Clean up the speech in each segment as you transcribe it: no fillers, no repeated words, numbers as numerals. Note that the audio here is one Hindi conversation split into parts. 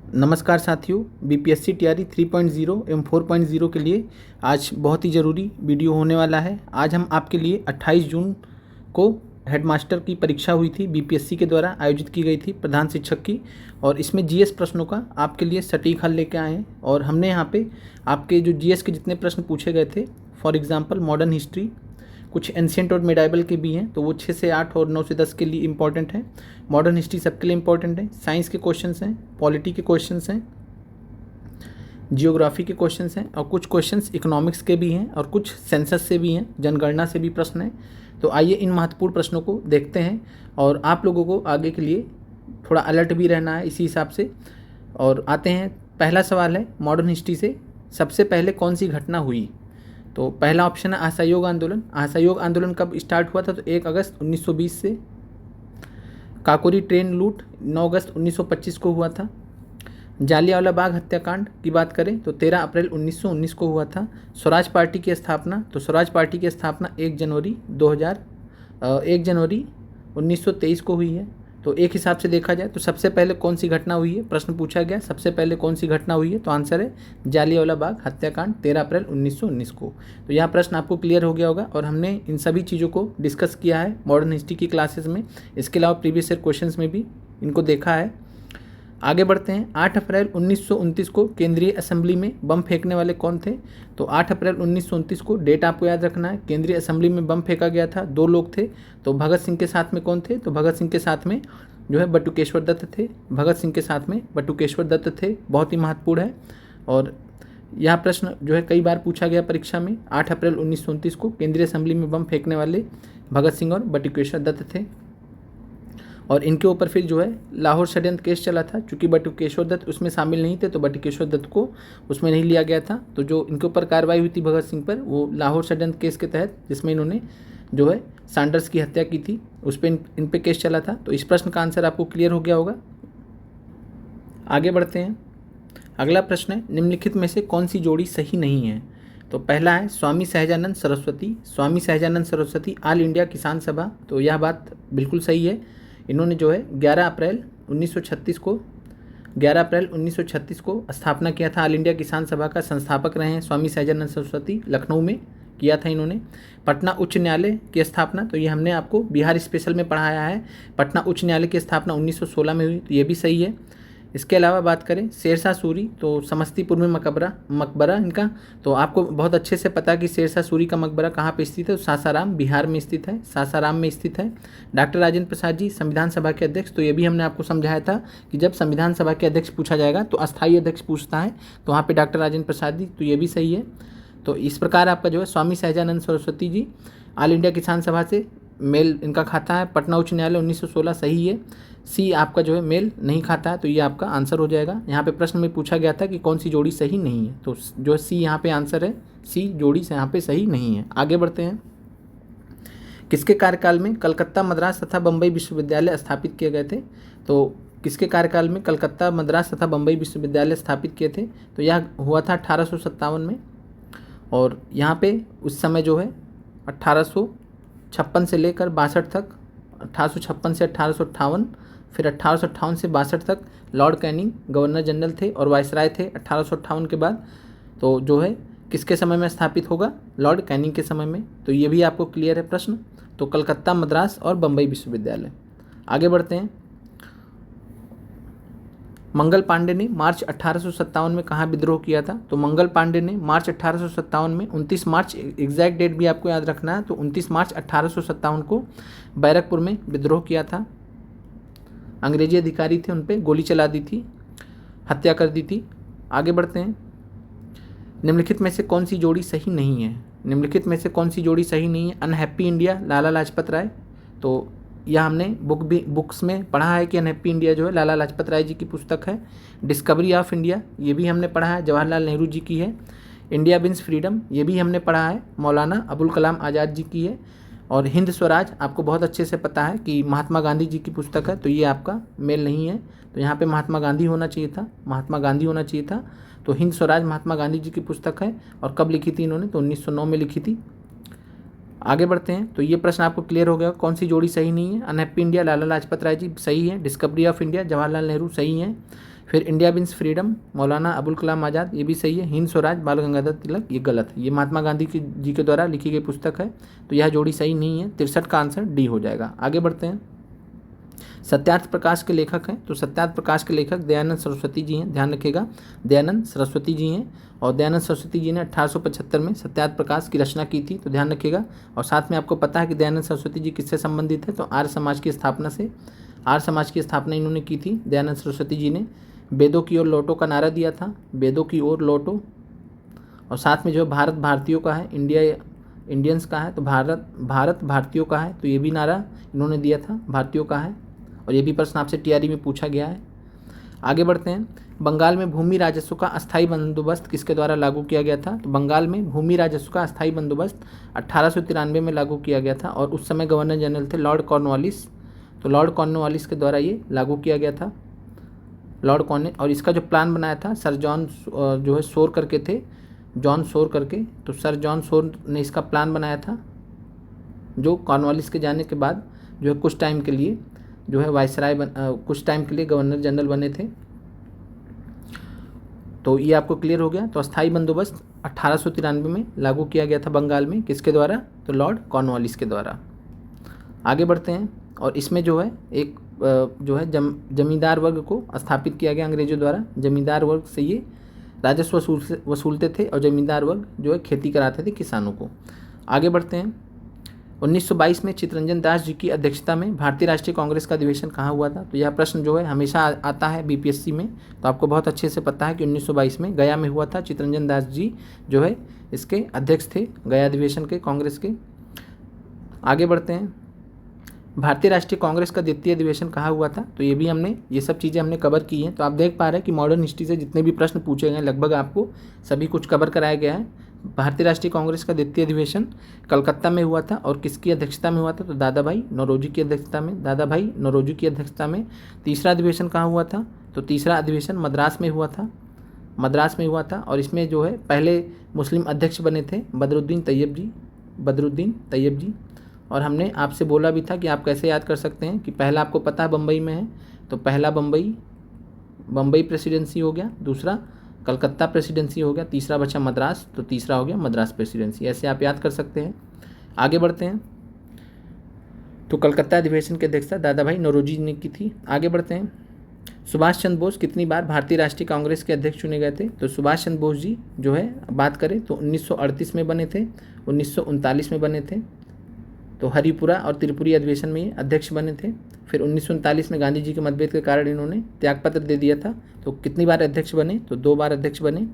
नमस्कार साथियों, बीपीएससी तैयारी 3.0 एवं 4.0 के लिए आज बहुत ही ज़रूरी वीडियो होने वाला है। आज हम आपके लिए 28 जून को हेडमास्टर की परीक्षा हुई थी, बीपीएससी के द्वारा आयोजित की गई थी प्रधान शिक्षक की, और इसमें जीएस प्रश्नों का आपके लिए सटीक हल लेके आए हैं। और हमने यहाँ पे आपके जो जीएस के जितने प्रश्न पूछे गए थे, फॉर एग्जाम्पल मॉडर्न हिस्ट्री, कुछ एंशिएंट और मिडाइवल के भी हैं, तो वो 6 से 8 और 9 से 10 के लिए इंपॉर्टेंट है। मॉडर्न हिस्ट्री सबके लिए इंपॉर्टेंट है। साइंस के क्वेश्चंस हैं, पॉलिटी के क्वेश्चंस हैं, जियोग्राफी के क्वेश्चंस हैं, और कुछ क्वेश्चंस इकोनॉमिक्स के भी हैं, और कुछ सेंसस से भी हैं, जनगणना से भी प्रश्न हैं। तो आइए इन महत्वपूर्ण प्रश्नों को देखते हैं, और आप लोगों को आगे के लिए थोड़ा अलर्ट भी रहना है इसी हिसाब से। और आते हैं, पहला सवाल है मॉडर्न हिस्ट्री से, सबसे पहले कौन सी घटना हुई? तो पहला ऑप्शन है असहयोग आंदोलन। असहयोग आंदोलन कब स्टार्ट हुआ था? तो 1 अगस्त 1920 से। काकोरी ट्रेन लूट 9 अगस्त 1925 को हुआ था। जालियांवाला बाग हत्याकांड की बात करें तो 13 अप्रैल 1919 को हुआ था। स्वराज पार्टी की स्थापना, तो स्वराज पार्टी की स्थापना 1 जनवरी 1923 को हुई है। तो एक हिसाब से देखा जाए तो सबसे पहले कौन सी घटना हुई है, प्रश्न पूछा गया सबसे पहले कौन सी घटना हुई है, तो आंसर है जालियांवाला बाग हत्याकांड 13 अप्रैल 1919 को। तो यह प्रश्न आपको क्लियर हो गया होगा, और हमने इन सभी चीज़ों को डिस्कस किया है मॉडर्न हिस्ट्री की क्लासेस में। इसके अलावा प्रीवियस ईयर क्वेश्चंस में भी इनको देखा है। आगे बढ़ते हैं। 8 अप्रैल 1929 को केंद्रीय असेंबली में बम फेंकने वाले कौन थे? तो 8 अप्रैल 1929 को डेट आपको याद रखना है। केंद्रीय असेंबली में बम फेंका गया था, 2 लोग थे। तो भगत सिंह के साथ में कौन थे? तो भगत सिंह के साथ में जो है बटुकेश्वर दत्त थे। भगत सिंह के साथ में बटुकेश्वर दत्त थे, बहुत ही महत्वपूर्ण है। और यह प्रश्न जो है कई बार पूछा गया परीक्षा में। 8 अप्रैल 1929 को केंद्रीय असेंबली में बम फेंकने वाले भगत सिंह और बटुकेश्वर दत्त थे। और इनके ऊपर फिर जो है लाहौर षड्यंत्र केस चला था। चूँकि बटुकेश्वर दत्त उसमें शामिल नहीं थे, तो बटुकेश्वर दत्त को उसमें नहीं लिया गया था। तो जो इनके ऊपर कार्रवाई हुई थी भगत सिंह पर, वो लाहौर षड्यंत्र केस के तहत, जिसमें इन्होंने जो है सैंडर्स की हत्या की थी, उस पर इन पे केस चला था। तो इस प्रश्न का आंसर आपको क्लियर हो गया होगा। आगे बढ़ते हैं। अगला प्रश्न है, निम्नलिखित में से कौन सी जोड़ी सही नहीं है? तो पहला है स्वामी सहजानंद सरस्वती। स्वामी सहजानंद सरस्वती ऑल इंडिया किसान सभा, तो यह बात बिल्कुल सही है। इन्होंने जो है 11 अप्रैल 1936 को स्थापना किया था। ऑल इंडिया किसान सभा का संस्थापक रहे हैं स्वामी सहजानंद सरस्वती, लखनऊ में किया था इन्होंने। पटना उच्च न्यायालय की स्थापना, तो ये हमने आपको बिहार स्पेशल में पढ़ाया है। पटना उच्च न्यायालय की स्थापना 1916 में हुई, तो ये भी सही है। इसके अलावा बात करें शेरशाह सूरी, तो समस्तीपुर में मकबरा इनका, तो आपको बहुत अच्छे से पता है कि शेरशाह सूरी का मकबरा कहाँ पे स्थित है, तो सासाराम बिहार में स्थित है, सासाराम में स्थित है। डॉक्टर राजेंद्र प्रसाद जी संविधान सभा के अध्यक्ष, तो ये भी हमने आपको समझाया था कि जब संविधान सभा के अध्यक्ष पूछा जाएगा तो अस्थायी अध्यक्ष पूछता है, तो वहाँ पर डॉक्टर राजेंद्र प्रसाद जी, तो ये भी सही है। तो इस प्रकार आपका जो है स्वामी सहजानंद सरस्वती जी ऑल इंडिया किसान सभा से मेल इनका खाता है। पटना उच्च न्यायालय 1916 सही है। सी आपका जो है मेल नहीं खाता है, तो ये आपका आंसर हो जाएगा। यहाँ पे प्रश्न में पूछा गया था कि कौन सी जोड़ी सही नहीं है, तो जो सी यहाँ पे आंसर है, सी जोड़ी से यहाँ पे सही नहीं है। आगे बढ़ते हैं। किसके कार्यकाल में कलकत्ता, मद्रास तथा बम्बई विश्वविद्यालय स्थापित किए गए थे? तो किसके कार्यकाल में कलकत्ता, मद्रास तथा बम्बई विश्वविद्यालय स्थापित किए थे? तो यह हुआ था 1857 में। और यहाँ पे उस समय जो है 1856 से लेकर 62 तक, 1856 से 1858, फिर 1858 से 62 तक लॉर्ड कैनिंग गवर्नर जनरल थे और वायसराय थे 1858 के बाद। तो जो है किसके समय में स्थापित होगा? लॉर्ड कैनिंग के समय में। तो ये भी आपको क्लियर है प्रश्न। तो कलकत्ता, मद्रास और बम्बई विश्वविद्यालय। आगे बढ़ते हैं। मंगल पांडे ने मार्च 1857 में कहाँ विद्रोह किया था? तो मंगल पांडे ने मार्च 1857 में 29 मार्च, एग्जैक्ट डेट भी आपको याद रखना है, तो 29 मार्च 1857 को बैरकपुर में विद्रोह किया था। अंग्रेजी अधिकारी थे, उन पर गोली चला दी थी, हत्या कर दी थी। आगे बढ़ते हैं। निम्नलिखित में से कौन सी जोड़ी सही नहीं है? निम्नलिखित में से कौन सी जोड़ी सही नहीं है? अनहैप्पी इंडिया, लाला लाजपत राय, तो यह हमने बुक्स में पढ़ा है कि अनहैप्पी इंडिया जो है लाला लाजपत राय जी की पुस्तक है। डिस्कवरी ऑफ इंडिया, ये भी हमने पढ़ा है, जवाहरलाल नेहरू जी की है। इंडिया विंस फ्रीडम, ये भी हमने पढ़ा है, मौलाना अबुल कलाम आज़ाद जी की है। और हिंद स्वराज आपको बहुत अच्छे से पता है कि महात्मा गांधी जी की पुस्तक है, तो ये आपका मेल नहीं है। तो यहाँ पे महात्मा गांधी होना चाहिए था, महात्मा गांधी होना चाहिए था। तो हिंद स्वराज महात्मा गांधी जी की पुस्तक है। और कब लिखी थी इन्होंने? तो 1909 में लिखी थी। आगे बढ़ते हैं। तो ये प्रश्न आपको क्लियर हो गया कौन सी जोड़ी सही नहीं है। अनहैप्पी इंडिया लाला लाजपत राय जी सही है। Discovery of India Jawaharlal Nehru सही है। फिर India wins freedom Maulana Abul Kalam Azad ये भी सही है। हिंद स्वराज बाल गंगाधर तिलक ये गलत है, ये महात्मा गांधी जी के द्वारा लिखी गई पुस्तक है, तो यह जोड़ी सही नहीं है। 63 का आंसर डी हो जाएगा। आगे बढ़ते हैं। सत्यार्थ प्रकाश के लेखक हैं, तो सत्यार्थ प्रकाश के लेखक दयानंद सरस्वती जी हैं, ध्यान रखिएगा दयानंद सरस्वती जी हैं। और दयानंद सरस्वती जी ने 1875 में सत्यार्थ प्रकाश की रचना की थी, तो ध्यान रखिएगा। और साथ में आपको पता है कि दयानंद सरस्वती जी किससे संबंधित है, तो आर्य समाज की स्थापना से, आर्य समाज की स्थापना इन्होंने की थी दयानंद सरस्वती जी ने। वेदों की ओर लौटो का नारा दिया था, वेदों की ओर लौटो। और साथ में जो भारत भारतीयों का है, इंडिया इंडियंस का है, तो भारत भारतीयों का है, तो ये भी नारा इन्होंने दिया था, भारतीयों का है। और ये भी प्रश्न आपसे टीआरई में पूछा गया है। आगे बढ़ते हैं। बंगाल में भूमि राजस्व का अस्थायी बंदोबस्त किसके द्वारा लागू किया गया था, तो बंगाल में भूमि राजस्व का अस्थायी बंदोबस्त 1893 में लागू किया गया था। और उस समय गवर्नर जनरल थे लॉर्ड कॉर्नवालिस, तो लॉर्ड कॉर्नवालिस के द्वारा ये लागू किया गया था, लॉर्ड कॉर्न। और इसका जो प्लान बनाया था सर जॉन जो है शोर करके थे, जॉन शोर करके, तो सर जॉन शोर ने इसका प्लान बनाया था, जो कॉर्नवालिस के जाने के बाद जो है कुछ टाइम के लिए जो है वायसराय कुछ टाइम के लिए गवर्नर जनरल बने थे। तो ये आपको क्लियर हो गया। तो अस्थायी बंदोबस्त 1893 में लागू किया गया था बंगाल में, किसके द्वारा, तो लॉर्ड कॉर्नवालिस के द्वारा। आगे बढ़ते हैं। और इसमें जो है एक जो है जमींदार वर्ग को स्थापित किया गया अंग्रेजों द्वारा। जमींदार वर्ग से ये राजस्व वसूलते थे और जमींदार वर्ग जो है खेती कराते थे किसानों को। आगे बढ़ते हैं। 1922 में चित्तरंजन दास जी की अध्यक्षता में भारतीय राष्ट्रीय कांग्रेस का अधिवेशन कहाँ हुआ था, तो यह प्रश्न जो है हमेशा आता है बीपीएससी में, तो आपको बहुत अच्छे से पता है कि 1922 में गया में हुआ था। चित्तरंजन दास जी जो है इसके अध्यक्ष थे गया अधिवेशन के, कांग्रेस के। आगे बढ़ते हैं। भारतीय राष्ट्रीय कांग्रेस का द्वितीय अधिवेशन कहाँ हुआ था, तो ये भी हमने ये सब चीज़ें हमने कवर की हैं। तो आप देख पा रहे हैं कि मॉडर्न हिस्ट्री से जितने भी प्रश्न पूछे गए लगभग आपको सभी कुछ कवर कराया गया है। भारतीय राष्ट्रीय कांग्रेस का द्वितीय अधिवेशन कलकत्ता में हुआ था और किसकी अध्यक्षता में हुआ था, तो दादा भाई नौरोजी की अध्यक्षता में, दादा भाई नौरोजी की अध्यक्षता में। तीसरा अधिवेशन कहाँ हुआ था, तो तीसरा अधिवेशन मद्रास में हुआ था, मद्रास में हुआ था। और इसमें जो है पहले मुस्लिम अध्यक्ष बने थे बदरुद्दीन तैयब जी। और हमने आपसे बोला भी था कि आप कैसे याद कर सकते हैं कि पहला आपको पता है बम्बई में है, तो पहला बम्बई प्रेसिडेंसी हो गया, दूसरा कलकत्ता प्रेसिडेंसी हो गया, तीसरा बचा मद्रास, तो तीसरा हो गया मद्रास प्रेसिडेंसी। ऐसे आप याद कर सकते हैं। आगे बढ़ते हैं। तो कलकत्ता अधिवेशन की अध्यक्षता दादा भाई नौरोजी ने की थी। आगे बढ़ते हैं। सुभाष चंद्र बोस कितनी बार भारतीय राष्ट्रीय कांग्रेस के अध्यक्ष चुने गए थे, तो सुभाष चंद्र बोस जी जो है बात करें तो 1938 में बने थे, 1939 में बने थे, तो हरिपुरा और त्रिपुरी अधिवेशन में अध्यक्ष बने थे। फिर 1939 में गांधी जी के मतभेद के कारण इन्होंने त्यागपत्र दे दिया था। तो कितनी बार अध्यक्ष बने, तो 2 बार अध्यक्ष बने।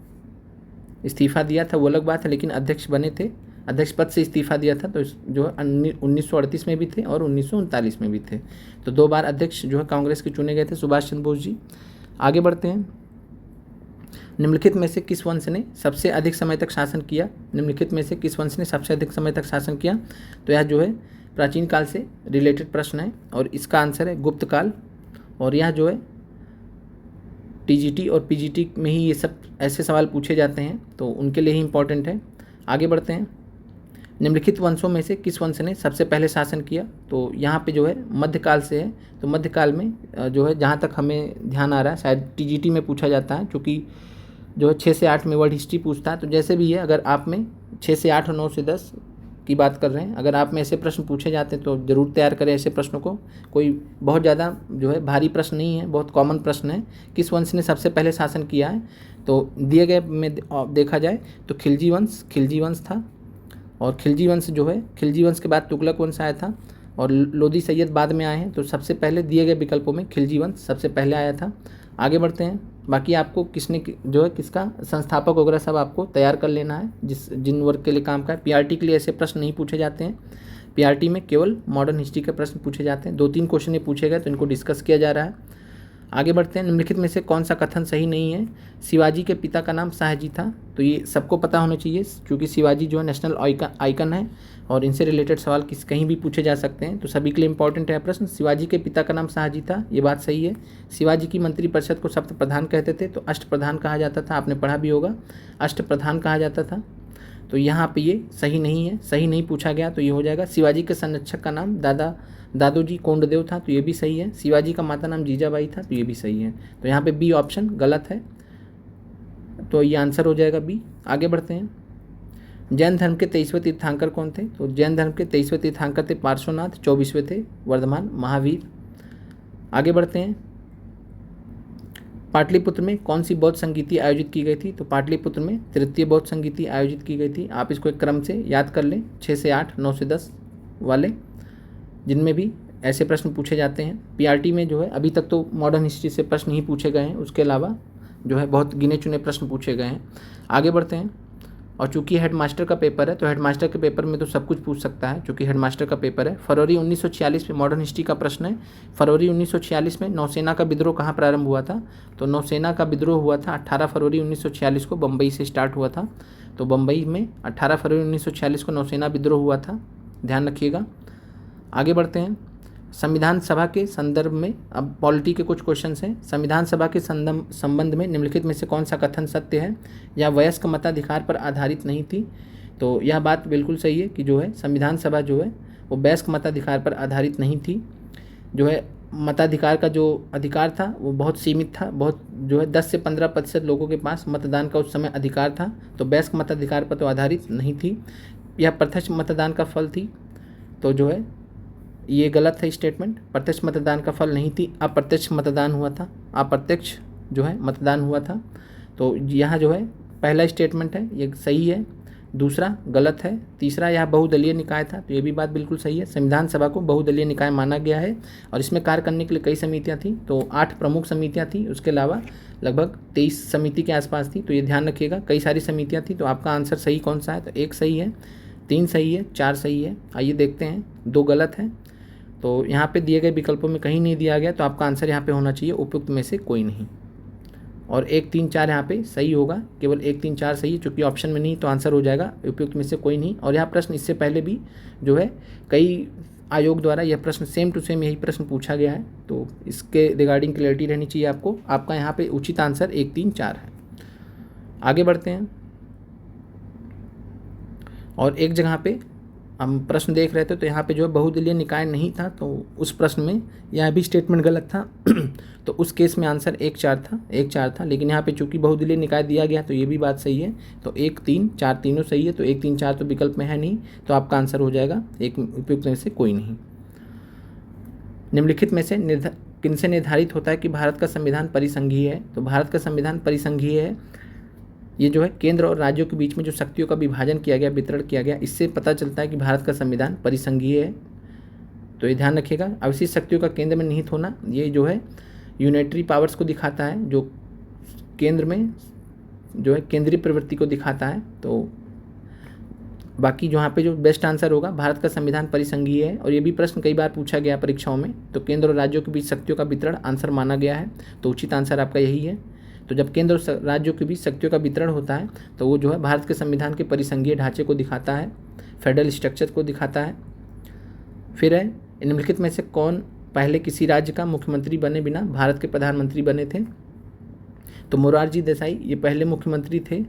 इस्तीफा दिया था वो अलग बात है, लेकिन अध्यक्ष बने थे, अध्यक्ष पद से इस्तीफा दिया था, तो जो 1938 में भी थे और 1939 में भी थे। तो 2 बार अध्यक्ष जो है कांग्रेस के चुने गए थे सुभाष चंद्र बोस जी। आगे बढ़ते हैं। निम्नलिखित में से किस वंश ने सबसे अधिक समय तक शासन किया, निम्नलिखित में से किस वंश ने सबसे अधिक समय तक शासन किया, तो यह जो है प्राचीन काल से रिलेटेड प्रश्न है और इसका आंसर है गुप्त काल। और यह जो है टीजीटी और पीजीटी में ही ये सब ऐसे सवाल पूछे जाते हैं, तो उनके लिए ही इम्पोर्टेंट है। आगे बढ़ते हैं। निम्नलिखित वंशों में से किस वंश ने सबसे पहले शासन किया, तो यहाँ पे जो है मध्यकाल से है। तो मध्यकाल में जो है जहाँ तक हमें ध्यान आ रहा है शायद टीजीटी में पूछा जाता है, क्योंकि जो है 6 से 8 में वर्ल्ड हिस्ट्री पूछता है। तो जैसे भी है, अगर आप में 6 से 8 और 9 से 10 की बात कर रहे हैं, अगर आप में ऐसे प्रश्न पूछे जाते हैं तो ज़रूर तैयार करें ऐसे प्रश्नों को। कोई बहुत ज़्यादा जो है भारी प्रश्न नहीं है, बहुत कॉमन प्रश्न है। किस वंश ने सबसे पहले शासन किया है, तो दिए गए में देखा जाए तो खिलजी वंश था। और खिलजी वंश जो है, खिलजी वंश के बाद तुगलक वंश आया था और लोदी सैयद बाद में आए हैं। तो सबसे पहले दिए गए विकल्पों में खिलजी वंश सबसे पहले आया था। आगे बढ़ते हैं। बाकी आपको किसने जो है किसका संस्थापक वगैरह सब आपको तैयार कर लेना है, जिन वर्ग के लिए काम का है। पीआरटी के लिए ऐसे प्रश्न नहीं पूछे जाते हैं, पीआरटी में केवल मॉडर्न हिस्ट्री के प्रश्न पूछे जाते हैं। 2-3 क्वेश्चन ये पूछे गए तो इनको डिस्कस किया जा रहा है। आगे बढ़ते हैं। निम्नलिखित में से कौन सा कथन सही नहीं है, शिवाजी के पिता का नाम शाहजी था, तो ये सबको पता होना चाहिए क्योंकि शिवाजी जो है नेशनल आइकन है और इनसे रिलेटेड सवाल कहीं भी पूछे जा सकते हैं, तो सभी के लिए इंपॉर्टेंट है प्रश्न। शिवाजी के पिता का नाम शाहजी था, ये बात सही है। शिवाजी की मंत्री परिषद को सप्त प्रधान कहते थे, तो अष्ट प्रधान कहा जाता था, आपने पढ़ा भी होगा, अष्ट प्रधान कहा जाता था। तो यहाँ पे ये सही नहीं है, सही नहीं पूछा गया, तो ये हो जाएगा शिवाजी के संरक्षक का नाम दादोजी कोंडदेव था, तो ये भी सही है। शिवाजी का माता नाम जीजाबाई था, तो ये भी सही है। तो यहाँ पे बी ऑप्शन गलत है, तो ये आंसर हो जाएगा बी। आगे बढ़ते हैं। जैन धर्म के 23वें तीर्थंकर कौन थे? तो जैन धर्म के 23वें तीर्थंकर थे पार्श्वनाथ, 24वें थे वर्धमान महावीर। आगे बढ़ते हैं। पाटलिपुत्र में कौन सी बौद्ध संगीति आयोजित की गई थी? तो पाटलिपुत्र में तृतीय बौद्ध संगीति आयोजित की गई थी। आप इसको एक क्रम से याद कर लें, 6 से 8, 9 से 10 वाले, जिनमें भी ऐसे प्रश्न पूछे जाते हैं। पीआरटी में जो है अभी तक तो मॉडर्न हिस्ट्री से प्रश्न ही पूछे गए हैं, उसके अलावा जो है बहुत गिने चुने प्रश्न पूछे गए हैं। आगे बढ़ते हैं। और चूंकि हेडमास्टर का पेपर है, तो हेडमास्टर के पेपर में तो सब कुछ पूछ सकता है, चूंकि हेडमास्टर का पेपर है। फरवरी 1946 में मॉडर्न हिस्ट्री का प्रश्न है। फरवरी 1946 में नौसेना का विद्रोह कहाँ प्रारंभ हुआ था? तो नौसेना का विद्रोह हुआ था 18 फरवरी 1946 को, बम्बई से स्टार्ट हुआ था। तो बम्बई में 18 फरवरी 1946 को नौसेना विद्रोह हुआ था, ध्यान रखिएगा। आगे बढ़ते हैं। संविधान सभा के संदर्भ में, अब पॉलिटी के कुछ क्वेश्चंस हैं। संविधान सभा के संबंध में निम्नलिखित में से कौन सा कथन सत्य है? या वयस्क मताधिकार पर आधारित नहीं थी? तो यह बात बिल्कुल सही है कि जो है संविधान सभा जो है वो वयस्क मताधिकार पर आधारित नहीं थी। जो है मताधिकार का जो अधिकार था वो बहुत सीमित था, बहुत जो है 10 से 15% लोगों के पास मतदान का उस समय अधिकार था, तो वयस्क मताधिकार पर तो आधारित नहीं थी। यह प्रत्यक्ष मतदान का फल थी, तो जो है ये गलत है स्टेटमेंट। प्रत्यक्ष मतदान का फल नहीं थी, अप्रत्यक्ष मतदान हुआ था, अप्रत्यक्ष जो है मतदान हुआ था। तो यहाँ जो है पहला स्टेटमेंट है ये सही है, दूसरा गलत है, तीसरा यह बहुदलीय निकाय था, तो ये भी बात बिल्कुल सही है। संविधान सभा को बहुदलीय निकाय माना गया है और इसमें कार्य करने के लिए कई समितियाँ थी, तो 8 प्रमुख समितियाँ थी, उसके अलावा लगभग 23 समिति के आसपास थी, तो ये ध्यान रखिएगा कई सारी समितियाँ थी। तो आपका आंसर सही कौन सा है? तो 1 सही है, 3 सही है, 4 सही है। आइए देखते हैं, 2 गलत है। तो यहाँ पे दिए गए विकल्पों में कहीं नहीं दिया गया, तो आपका आंसर यहाँ पे होना चाहिए उपयुक्त में से कोई नहीं। और 1, 3, 4 यहाँ पे सही होगा, केवल 1, 3, 4 सही है, चूँकि ऑप्शन में नहीं तो आंसर हो जाएगा उपयुक्त में से कोई नहीं। और यह प्रश्न इससे पहले भी जो है कई आयोग द्वारा यह प्रश्न सेम टू सेम यही प्रश्न पूछा गया है, तो इसके रिगार्डिंग क्लैरिटी रहनी चाहिए आपको। आपका यहाँ पे उचित आंसर 1, 3, 4 है। आगे बढ़ते हैं। और एक जगह पे हम प्रश्न देख रहे थे, तो यहाँ पे जो है बहुदलीय निकाय नहीं था, तो उस प्रश्न में यह भी स्टेटमेंट गलत था तो उस केस में आंसर 1, 4 था। लेकिन यहाँ पे चूंकि बहुदलीय निकाय दिया गया तो ये भी बात सही है, तो 1, 3, 4 तीनों सही है, तो 1, 3, 4 तो विकल्प में है नहीं, तो आपका आंसर हो जाएगा एक उपयुक्त में से कोई नहीं। निम्नलिखित में से किनसे निर्धारित होता है कि भारत का संविधान परिसंघीय है? तो भारत का संविधान परिसंघीय है, ये जो है केंद्र और राज्यों के बीच में जो शक्तियों का विभाजन किया गया, वितरण किया गया, इससे पता चलता है कि भारत का संविधान परिसंघीय है। तो ये ध्यान रखिएगा, अवशिष्ट शक्तियों का केंद्र में निहित होना, ये जो है यूनिटरी पावर्स को दिखाता है, जो केंद्र में जो है केंद्रीय प्रवृत्ति को दिखाता है। तो बाकी जो यहाँ पे जो बेस्ट आंसर होगा, भारत का संविधान परिसंघीय है। और ये भी प्रश्न कई बार पूछा गया परीक्षाओं में, तो केंद्र और राज्यों के बीच शक्तियों का वितरण आंसर माना गया है, तो उचित आंसर आपका यही है। तो जब केंद्र और राज्यों के बीच शक्तियों का वितरण होता है, तो वो जो है भारत के संविधान के परिसंघीय ढांचे को दिखाता है, फेडरल स्ट्रक्चर को दिखाता है। फिर है, निम्नलिखित में से कौन पहले किसी राज्य का मुख्यमंत्री बने बिना भारत के प्रधानमंत्री बने थे? तो मोरारजी देसाई ये पहले मुख्यमंत्री थे।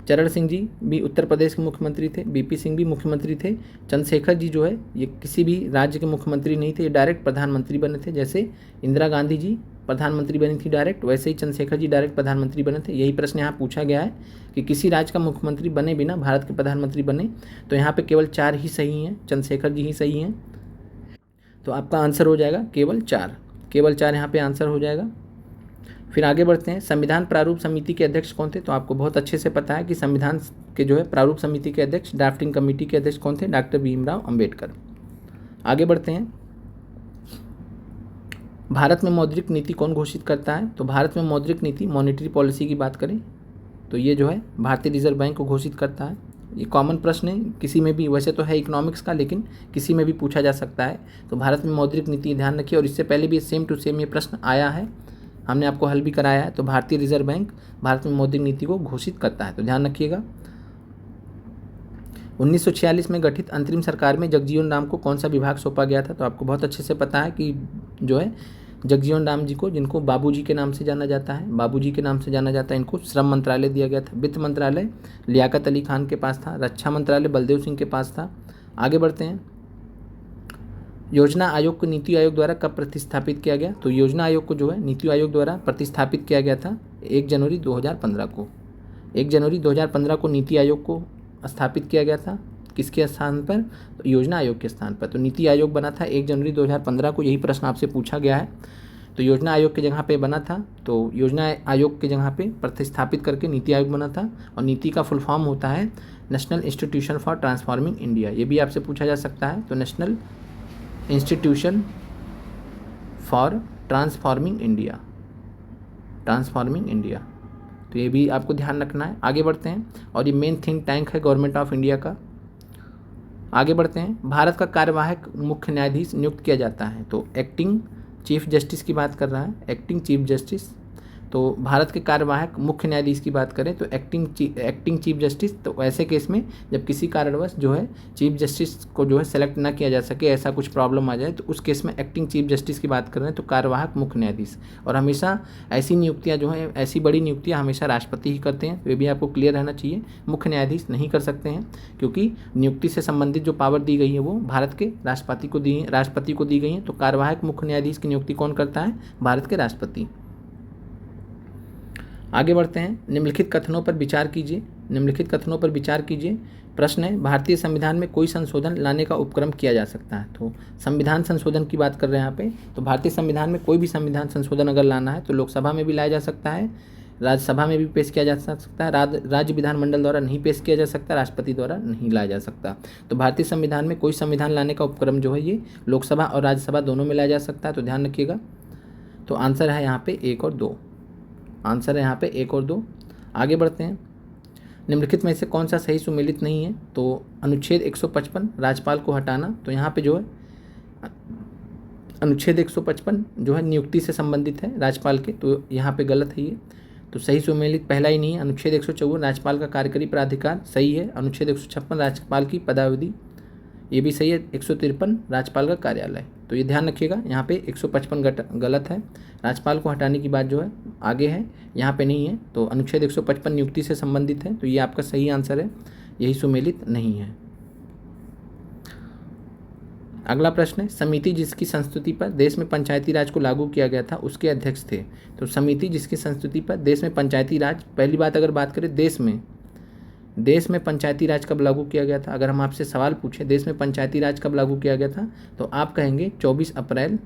चरण सिंह जी भी उत्तर प्रदेश के मुख्यमंत्री थे। बीपी सिंह भी मुख्यमंत्री थे। चंद्रशेखर जी जो है ये किसी भी राज्य के मुख्यमंत्री नहीं थे, ये डायरेक्ट प्रधानमंत्री बने थे। जैसे इंदिरा गांधी जी प्रधानमंत्री बनी थी डायरेक्ट, वैसे ही चंद्रशेखर जी डायरेक्ट प्रधानमंत्री बने थे। यही प्रश्न यहाँ पूछा गया है कि किसी राज्य का मुख्यमंत्री बने बिना भारत के प्रधानमंत्री बने, तो यहाँ पे केवल 4 ही सही हैं, चंद्रशेखर जी ही सही हैं। तो आपका आंसर हो जाएगा केवल 4 यहाँ पे आंसर हो जाएगा। फिर आगे बढ़ते हैं, संविधान प्रारूप समिति के अध्यक्ष कौन थे? तो आपको बहुत अच्छे से पता है कि संविधान के जो है प्रारूप समिति के अध्यक्ष, ड्राफ्टिंग कमेटी के अध्यक्ष कौन थे? डॉक्टर भीमराव अंबेडकर। आगे बढ़ते हैं, भारत में मौद्रिक नीति कौन घोषित करता है? तो भारत में मौद्रिक नीति, मॉनेटरी पॉलिसी की बात करें तो ये जो है भारतीय रिजर्व बैंक को घोषित करता है। ये कॉमन प्रश्न है, किसी में भी, वैसे तो है इकोनॉमिक्स का, लेकिन किसी में भी पूछा जा सकता है। तो भारत में मौद्रिक नीति ध्यान रखिए, और इससे पहले भी सेम टू सेम ये प्रश्न आया है, हमने आपको हल भी कराया है। तो भारतीय रिजर्व बैंक भारत में मौद्रिक नीति को घोषित करता है, तो ध्यान रखिएगा। 1946 में गठित अंतरिम सरकार में जगजीवन राम को कौन सा विभाग सौंपा गया था? तो आपको बहुत अच्छे से पता है कि जो है जगजीवन राम जी को, जिनको बाबूजी के नाम से जाना जाता है, बाबूजी के नाम से जाना जाता है, इनको श्रम मंत्रालय दिया गया था। वित्त मंत्रालय लियाकत अली खान के पास था। रक्षा मंत्रालय बलदेव सिंह के पास था। आगे बढ़ते हैं। योजना आयोग को नीति आयोग द्वारा कब प्रतिस्थापित किया गया? तो योजना आयोग को जो है नीति आयोग द्वारा प्रतिस्थापित किया गया था 1 जनवरी 2015 को। 1 जनवरी 2015 को नीति आयोग को स्थापित किया गया था। किसके स्थान पर? तो योजना आयोग के स्थान पर। तो नीति आयोग बना था 1 जनवरी 2015 को। यही प्रश्न आपसे पूछा गया है। तो योजना आयोग की जगह पे बना था, तो योजना आयोग की जगह पे प्रतिस्थापित करके नीति आयोग बना था। और नीति का फुल फॉर्म होता है national institution for transforming India. ये भी आपसे पूछा जा सकता है। तो national institution for transforming India, transforming India, तो ये भी आपको ध्यान रखना है। आगे बढ़ते हैं। और ये मेन थिंक टैंक है गवर्नमेंट ऑफ इंडिया का। आगे बढ़ते हैं। भारत का कार्यवाहक मुख्य न्यायाधीश नियुक्त किया जाता है, तो एक्टिंग चीफ जस्टिस की बात कर रहा है, एक्टिंग चीफ जस्टिस। तो भारत के कार्यवाहक मुख्य न्यायाधीश की बात करें तो एक्टिंग चीफ जस्टिस। तो ऐसे केस में जब किसी कारणवश जो है चीफ जस्टिस को जो है सेलेक्ट ना किया जा सके, ऐसा कुछ प्रॉब्लम आ जाए, तो उस केस में एक्टिंग चीफ जस्टिस की बात कर रहे हैं, तो कार्यवाहक मुख्य न्यायाधीश। और हमेशा ऐसी नियुक्तियां जो हैं, ऐसी बड़ी नियुक्तियां हमेशा राष्ट्रपति ही करते हैं। तो ये भी आपको क्लियर रहना चाहिए। मुख्य न्यायाधीश नहीं कर सकते हैं, क्योंकि नियुक्ति से संबंधित जो पावर दी गई है वो भारत के राष्ट्रपति को दी गई है। तो कार्यवाहक मुख्य न्यायाधीश की नियुक्ति कौन करता है? भारत के राष्ट्रपति। आगे बढ़ते हैं। निम्नलिखित कथनों पर विचार कीजिए, निम्नलिखित कथनों पर विचार कीजिए। प्रश्न है, भारतीय संविधान में कोई संशोधन लाने का उपक्रम किया जा सकता है। तो संविधान संशोधन की बात कर रहे हैं यहाँ पे। तो भारतीय संविधान में कोई भी संविधान संशोधन अगर लाना है तो लोकसभा में भी लाया जा सकता है, राज्यसभा में भी पेश किया जा सकता है, राज्य विधानमंडल द्वारा नहीं पेश किया जा सकता, राष्ट्रपति द्वारा नहीं लाया जा सकता। तो भारतीय संविधान में कोई संविधान लाने का उपक्रम जो है ये लोकसभा और राज्यसभा दोनों में लाया जा सकता है। तो ध्यान रखिएगा। तो आंसर है यहाँ पे 1 और 2। आंसर है यहाँ पे 1 और 2। आगे बढ़ते हैं। निम्नलिखित में से कौन सा सही सुमेलित नहीं है? तो अनुच्छेद 155 राज्यपाल को हटाना। तो यहाँ पे जो है अनुच्छेद 155 जो है नियुक्ति से संबंधित है राज्यपाल के, तो यहाँ पे गलत है ये। तो सही सुमेलित पहला ही नहीं है। अनुच्छेद 154 राज्यपाल का कार्यकारी प्राधिकार सही है। अनुच्छेद 156 राज्यपाल की पदावधि ये भी सही है। 153 राज्यपाल का कार्यालय। तो ये ध्यान रखिएगा, यहाँ पे 155 गलत है। राज्यपाल को हटाने की बात जो है आगे है, यहाँ पे नहीं है। तो अनुच्छेद 155 नियुक्ति से संबंधित है, तो ये आपका सही आंसर है, यही सुमेलित नहीं है। अगला प्रश्न है, समिति जिसकी संस्तुति पर देश में पंचायती राज को लागू किया गया था उसके अध्यक्ष थे। तो समिति जिसकी संस्तुति पर देश में पंचायती राज, पहली बात अगर बात करें देश में पंचायती राज कब लागू किया गया था, अगर हम आपसे सवाल पूछें देश में पंचायती राज कब लागू किया गया था, तो आप कहेंगे 24 अप्रैल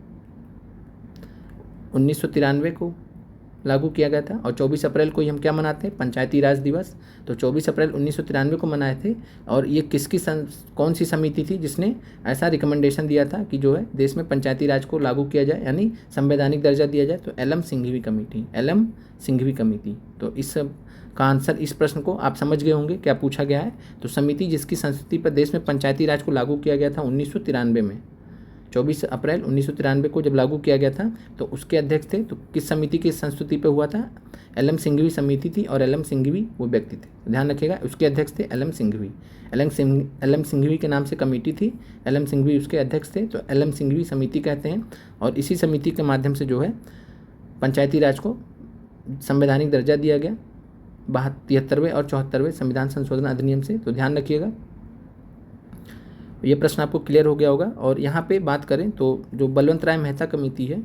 1993 को लागू किया गया था। और 24 अप्रैल को ही हम क्या मनाते हैं? पंचायती राज दिवस। तो 24 अप्रैल 1993 को मनाए थे। और ये कौन सी समिति थी जिसने ऐसा रिकमेंडेशन दिया था कि जो है देश में पंचायती राज को लागू किया जाए, यानी संवैधानिक दर्जा दिया जाए? तो एल एम सिंघवी कमेटी। तो इस का आंसर, इस प्रश्न को आप समझ गए होंगे क्या पूछा गया है। तो समिति जिसकी संस्तुति पर देश में पंचायती राज को लागू किया गया था 1993 में, 24 अप्रैल 1993 को जब लागू किया गया था, तो उसके अध्यक्ष थे। तो किस समिति की संस्तुति पे हुआ था? एल एम सिंघवी समिति थी, और एल एम सिंघवी वो व्यक्ति थे, ध्यान रखिएगा। उसके अध्यक्ष थे L M Singhvi. L M Singhvi के नाम से कमेटी थी, एल एम सिंघवी उसके अध्यक्ष थे। तो एल एम सिंघवी समिति कहते हैं। और इसी समिति के माध्यम से जो है पंचायती राज को संवैधानिक दर्जा दिया गया 73वें और 74वें संविधान संशोधन अधिनियम से। तो ध्यान रखिएगा, ये प्रश्न आपको क्लियर हो गया होगा। और यहाँ पे बात करें तो जो बलवंत राय मेहता कमेटी है,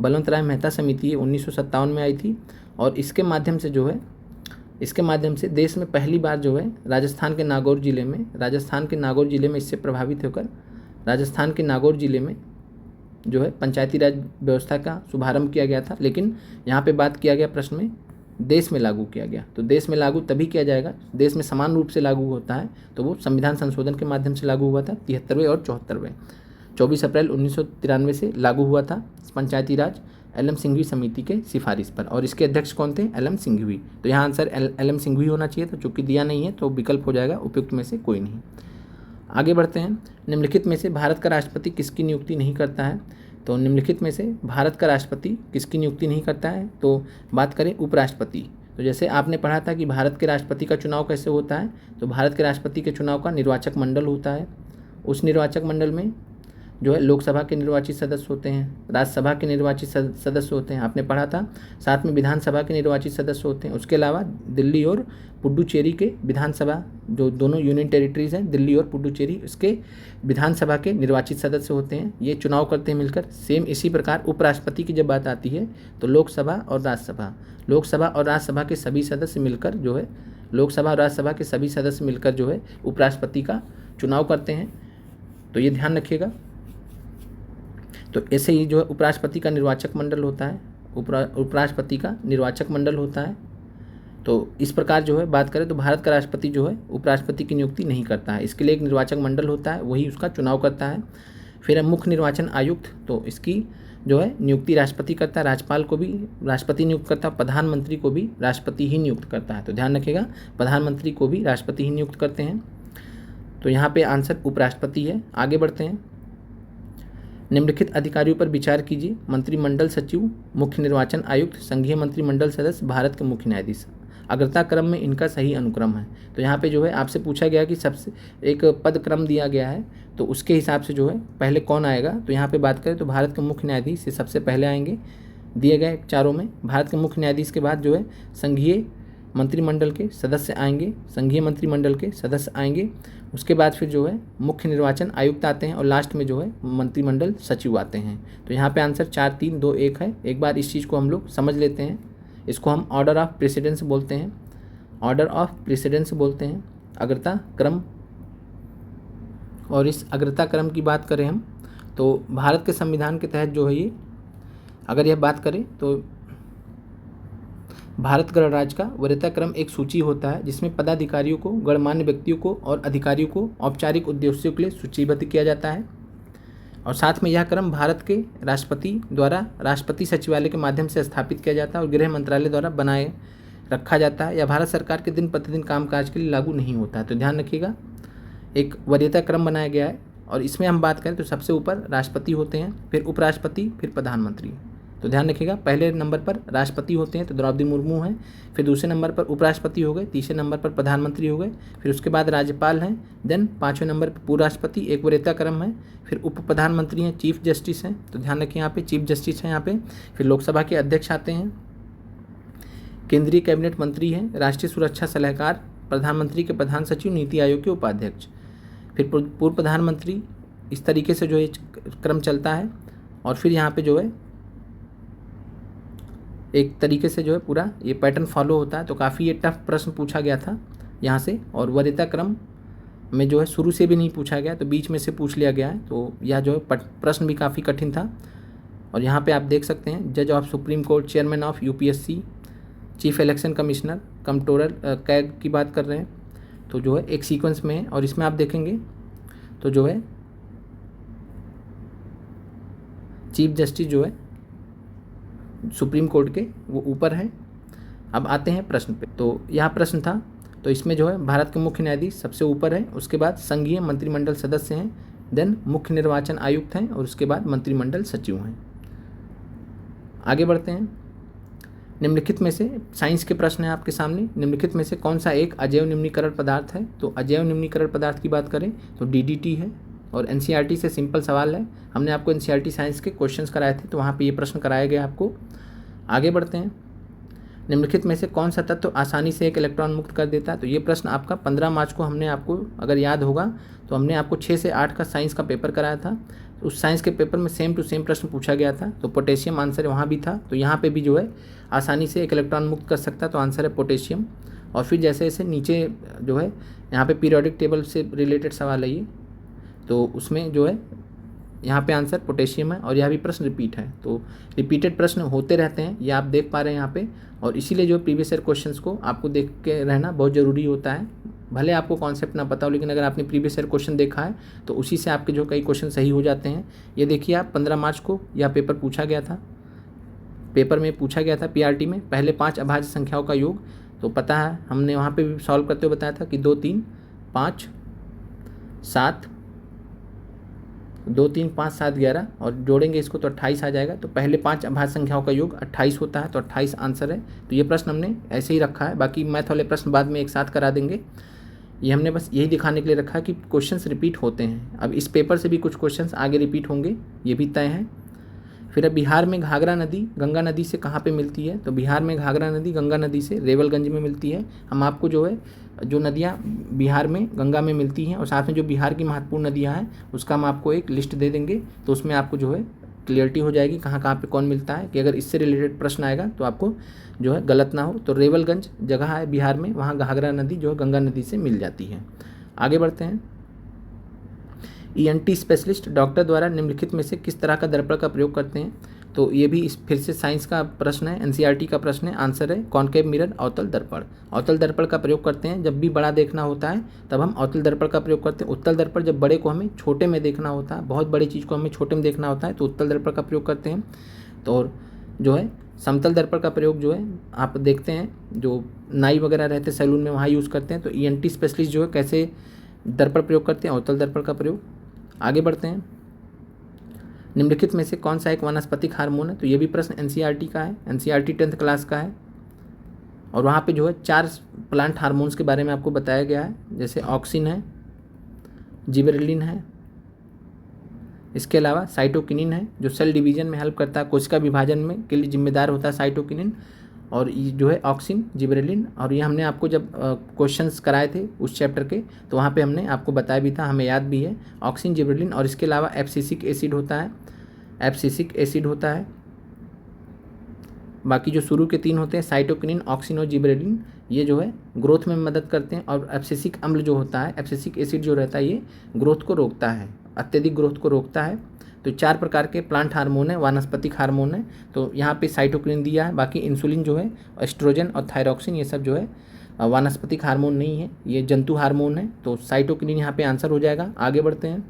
बलवंत राय मेहता समिति है, 1957 में आई थी। और इसके माध्यम से जो है, इसके माध्यम से देश में पहली बार जो है राजस्थान के नागौर जिले में इससे प्रभावित होकर राजस्थान के नागौर जिले में जो है पंचायती राज व्यवस्था का शुभारंभ किया गया था। लेकिन यहाँ पे बात किया गया प्रश्न में देश में लागू किया गया। तो देश में लागू तभी किया जाएगा, देश में समान रूप से लागू होता है, तो वो संविधान संशोधन के माध्यम से लागू हुआ था 73वें और 74वें। 24 अप्रैल 1993 से लागू हुआ था पंचायती राज एल एम सिंघवी समिति के सिफारिश पर। और इसके अध्यक्ष कौन थे? L M Singhvi. तो यहाँ आंसर एल एम सिंघवी होना चाहिए था, चूँकि दिया नहीं है तो विकल्प हो जाएगा उपयुक्त में से कोई नहीं। आगे बढ़ते हैं। निम्नलिखित में से भारत का राष्ट्रपति किसकी नियुक्ति नहीं करता है? तो निम्नलिखित में से भारत का राष्ट्रपति किसकी नियुक्ति नहीं करता है? तो बात करें उपराष्ट्रपति। तो जैसे आपने पढ़ा था कि भारत के राष्ट्रपति का चुनाव कैसे होता है, तो भारत के राष्ट्रपति के चुनाव का निर्वाचक मंडल होता है। उस निर्वाचक मंडल में जो है लोकसभा के निर्वाचित सदस्य होते हैं, राज्यसभा के निर्वाचित सदस्य होते हैं, आपने पढ़ा था। साथ में विधानसभा के निर्वाचित सदस्य होते हैं। उसके अलावा दिल्ली और पुडुचेरी के विधानसभा, जो दोनों यूनियन टेरिटरीज हैं दिल्ली और पुडुचेरी, उसके विधानसभा के निर्वाचित सदस्य होते हैं। ये चुनाव करते हैं मिलकर। सेम इसी प्रकार उपराष्ट्रपति की जब बात आती है तो लोकसभा और राज्यसभा के सभी सदस्य मिलकर जो है जो है उपराष्ट्रपति का चुनाव करते हैं। तो ये ध्यान रखिएगा। तो ऐसे ही जो है उपराष्ट्रपति का निर्वाचक मंडल होता है, उपराष्ट्रपति का निर्वाचक मंडल होता है। तो इस प्रकार जो है बात करें तो भारत का राष्ट्रपति जो है उपराष्ट्रपति की नियुक्ति नहीं करता है, इसके लिए एक निर्वाचक मंडल होता है, वही उसका चुनाव करता है। फिर है मुख्य निर्वाचन आयुक्त, तो इसकी जो है नियुक्ति राष्ट्रपति करता है, राज्यपाल को भी राष्ट्रपति नियुक्त करता है, प्रधानमंत्री को भी राष्ट्रपति ही नियुक्त करता है। तो ध्यान रखिएगा, प्रधानमंत्री को भी राष्ट्रपति ही नियुक्त करते हैं। तो यहाँ पे आंसर उपराष्ट्रपति है। आगे बढ़ते हैं। निम्नलिखित अधिकारियों पर विचार कीजिए। मंत्रिमंडल सचिव, मुख्य निर्वाचन आयुक्त, संघीय मंत्रिमंडल सदस्य, भारत के मुख्य न्यायाधीश। अग्रता क्रम में इनका सही अनुक्रम है। तो यहाँ पे जो है आपसे पूछा गया कि सबसे एक पद क्रम दिया गया है, तो उसके हिसाब से जो है पहले कौन आएगा। तो यहाँ पे बात करें तो भारत के मुख्य न्यायाधीश ये सबसे पहले आएंगे दिए गए चारों में। भारत के मुख्य न्यायाधीश के बाद जो है संघीय मंत्रिमंडल के सदस्य आएंगे, उसके बाद फिर जो है मुख्य निर्वाचन आयुक्त आते हैं और लास्ट में जो है मंत्रिमंडल सचिव आते हैं। तो यहाँ पे आंसर 4 3 2 1 है। एक बार इस चीज़ को हम लोग समझ लेते हैं। इसको हम ऑर्डर ऑफ प्रेसिडेंस बोलते हैं, अग्रता क्रम। और इस अग्रता क्रम की बात करें हम तो भारत के संविधान के तहत जो है ये, अगर यह बात करें तो भारत गणराज्य का वरीयता क्रम एक सूची होता है जिसमें पदाधिकारियों को, गणमान्य व्यक्तियों को और अधिकारियों को औपचारिक उद्देश्यों के लिए सूचीबद्ध किया जाता है। और साथ में यह क्रम भारत के राष्ट्रपति द्वारा राष्ट्रपति सचिवालय के माध्यम से स्थापित किया जाता है और गृह मंत्रालय द्वारा बनाए रखा जाता है, या भारत सरकार के दिन प्रतिदिन कामकाज के लिए लागू नहीं होता है। तो ध्यान रखिएगा, एक वरीयता क्रम बनाया गया है और इसमें हम बात करें तो सबसे ऊपर राष्ट्रपति होते हैं, फिर उपराष्ट्रपति, फिर प्रधानमंत्री। तो ध्यान रखिएगा, पहले नंबर पर राष्ट्रपति होते हैं तो द्रौपदी मुर्मू हैं, फिर दूसरे नंबर पर उपराष्ट्रपति हो गए, तीसरे नंबर पर प्रधानमंत्री हो गए, फिर उसके बाद राज्यपाल हैं, देन 5वें नंबर पर पूर्व राष्ट्रपति, एक वरीयता क्रम है, फिर उप प्रधानमंत्री हैं, चीफ जस्टिस हैं। तो ध्यान रखिए यहाँ पे चीफ जस्टिस हैं यहाँ पे, फिर लोकसभा के अध्यक्ष आते हैं, केंद्रीय कैबिनेट मंत्री हैं, राष्ट्रीय सुरक्षा सलाहकार, प्रधानमंत्री के प्रधान सचिव, नीति आयोग के उपाध्यक्ष, फिर पूर्व प्रधानमंत्री। इस तरीके से जो है क्रम चलता है और फिर यहाँ पे जो है एक तरीके से जो है पूरा ये पैटर्न फॉलो होता है। तो काफ़ी ये टफ प्रश्न पूछा गया था यहाँ से, और वरीयता क्रम में जो है शुरू से भी नहीं पूछा गया, तो बीच में से पूछ लिया गया है। तो यह जो है प्रश्न भी काफ़ी कठिन था। और यहाँ पे आप देख सकते हैं जज of supreme court, chairman of UPSC, chief election commissioner, controller, CAG की बात कर रहे हैं। तो जो है एक सीक्वेंस में है और इसमें आप देखेंगे तो जो है चीफ जस्टिस जो है सुप्रीम कोर्ट के वो ऊपर है। अब आते हैं प्रश्न पे। तो यहाँ प्रश्न था, तो इसमें जो है भारत के मुख्य न्यायाधीश सबसे ऊपर है, उसके बाद संघीय मंत्रिमंडल सदस्य हैं, देन मुख्य निर्वाचन आयुक्त हैं और उसके बाद मंत्रिमंडल सचिव हैं। आगे बढ़ते हैं। निम्नलिखित में से, साइंस के प्रश्न है आपके सामने, निम्नलिखित में से कौन सा एक अजैव निम्नीकरण पदार्थ है। तो अजैव निम्नीकरण पदार्थ की बात करें तो DDT है और NCERT से सिंपल सवाल है। हमने आपको NCERT साइंस के क्वेश्चंस कराए थे तो वहाँ पे ये प्रश्न कराया गया आपको। आगे बढ़ते हैं। निम्नलिखित में से कौन सा तत्व आसानी से एक इलेक्ट्रॉन मुक्त कर देता है। तो ये प्रश्न आपका 15 मार्च को हमने आपको, अगर याद होगा तो हमने आपको 6 से 8 का साइंस का पेपर कराया था। उस साइंस के पेपर में सेम टू सेम प्रश्न पूछा गया था। तो पोटेशियम आंसर वहाँ भी था। तो यहाँ पे भी जो है आसानी से एक इलेक्ट्रॉन मुक्त कर सकता है, तो आंसर है पोटेशियम। और फिर जैसे जैसे नीचे जो है यहाँ पे पीरियोडिक टेबल से रिलेटेड सवाल है ये, तो उसमें जो है यहाँ पे आंसर पोटेशियम है और यह भी प्रश्न रिपीट है। तो रिपीटेड प्रश्न होते रहते हैं, ये आप देख पा रहे हैं यहाँ पे। और इसीलिए जो प्रीवियस ईयर क्वेश्चंस को आपको देख के रहना बहुत ज़रूरी होता है। भले आपको कॉन्सेप्ट ना पता हो, लेकिन अगर आपने प्रीवियस ईयर क्वेश्चन देखा है तो उसी से आपके जो कई क्वेश्चन सही हो जाते हैं। ये देखिए आप 15 मार्च को यह पेपर पूछा गया था, पेपर में पूछा गया था PRT में, पहले 5 अभाज्य संख्याओं का योग। तो पता है हमने वहाँ पे भी सॉल्व करते हुए बताया था कि 2 3 5 7 2 3 5 7 11 और जोड़ेंगे इसको तो 28 आ जाएगा। तो पहले 5 अभाज्य संख्याओं का योग 28 होता है, तो 28 आंसर है। तो ये प्रश्न हमने ऐसे ही रखा है, बाकी मैथ वाले प्रश्न बाद में एक साथ करा देंगे। ये हमने बस यही दिखाने के लिए रखा है कि क्वेश्चंस रिपीट होते हैं। अब इस पेपर से भी कुछ क्वेश्चंस आगे रिपीट होंगे, ये भी तय है। फिर अब बिहार में घाघरा नदी गंगा नदी से कहाँ पे मिलती है? तो बिहार में घाघरा नदी गंगा नदी से रेवलगंज में मिलती है। हम आपको जो है जो नदियाँ बिहार में गंगा में मिलती हैं और साथ में जो बिहार की महत्वपूर्ण नदियाँ हैं उसका हम आपको एक लिस्ट दे देंगे, तो उसमें आपको जो है क्लियरिटी हो जाएगी कहाँ कहाँ पे कौन मिलता है, कि अगर इससे रिलेटेड प्रश्न आएगा तो आपको जो है गलत ना हो। तो रेवलगंज जगह है बिहार में, वहाँ घाघरा नदी जो है गंगा नदी से मिल जाती है। आगे बढ़ते हैं। ENT स्पेशलिस्ट डॉक्टर द्वारा निम्नलिखित में से किस तरह का दर्पण का प्रयोग करते हैं? तो ये भी फिर से साइंस का प्रश्न है, NCERT का प्रश्न है। आंसर है कॉनकेव मिरर, अवतल दर्पण। अवतल दर्पण का प्रयोग करते हैं जब भी बड़ा देखना होता है तब हम अवतल दर्पण का प्रयोग करते हैं। उत्तल दर्पण जब बड़े को हमें छोटे में देखना होता है, बहुत बड़ी चीज़ को हमें छोटे में देखना होता है तो उत्तल दर्पण का प्रयोग करते हैं। तो और जो है समतल दर्पण का प्रयोग जो है आप देखते हैं जो नाई वगैरह रहते हैं सैलून में, वहाँ यूज़ करते हैं। तो ENT स्पेशलिस्ट जो है कैसे दर्पण प्रयोग करते हैं? अवतल दर्पण का प्रयोग। आगे बढ़ते हैं। निम्नलिखित में से कौन सा एक वानस्पतिक हार्मोन है? तो ये भी प्रश्न NCERT का है, NCERT 10th क्लास का है। और वहाँ पे जो है 4 प्लांट हार्मोन्स के बारे में आपको बताया गया है, जैसे ऑक्सिन है, जिबरेलिन है, इसके अलावा साइटोकिनिन है जो सेल डिवीजन में हेल्प करता है, कोशिका विभाजन में के लिए जिम्मेदार होता है साइटोकिनिन, और ये जो है ऑक्सिन, जिबरेलिन। और ये हमने आपको जब क्वेश्चंस कराए थे उस चैप्टर के तो वहाँ पे हमने आपको बताया भी था, हमें याद भी है, ऑक्सिन, जिबरेलिन। और इसके अलावा एब्सिसिक एसिड होता है, एब्सिसिक एसिड होता है। बाकी जो शुरू के 3 होते हैं साइटोकिनिन, ऑक्सिन और जिबरेलिन, ये जो है ग्रोथ में मदद करते हैं। और एब्सिसिक अम्ल जो होता है, एब्सिसिक एसिड जो रहता है, ये ग्रोथ को रोकता है, अत्यधिक ग्रोथ को रोकता है। तो 4 प्रकार के प्लांट हार्मोन है, वानस्पतिक हार्मोन है। तो यहाँ पे साइटोकिनिन दिया है, बाकी इंसुलिन जो है, एस्ट्रोजन और थायरॉक्सिन, ये सब जो है वानस्पतिक हार्मोन नहीं है, ये जंतु हार्मोन है। तो साइटोकिनिन यहाँ पे आंसर हो जाएगा। आगे बढ़ते हैं।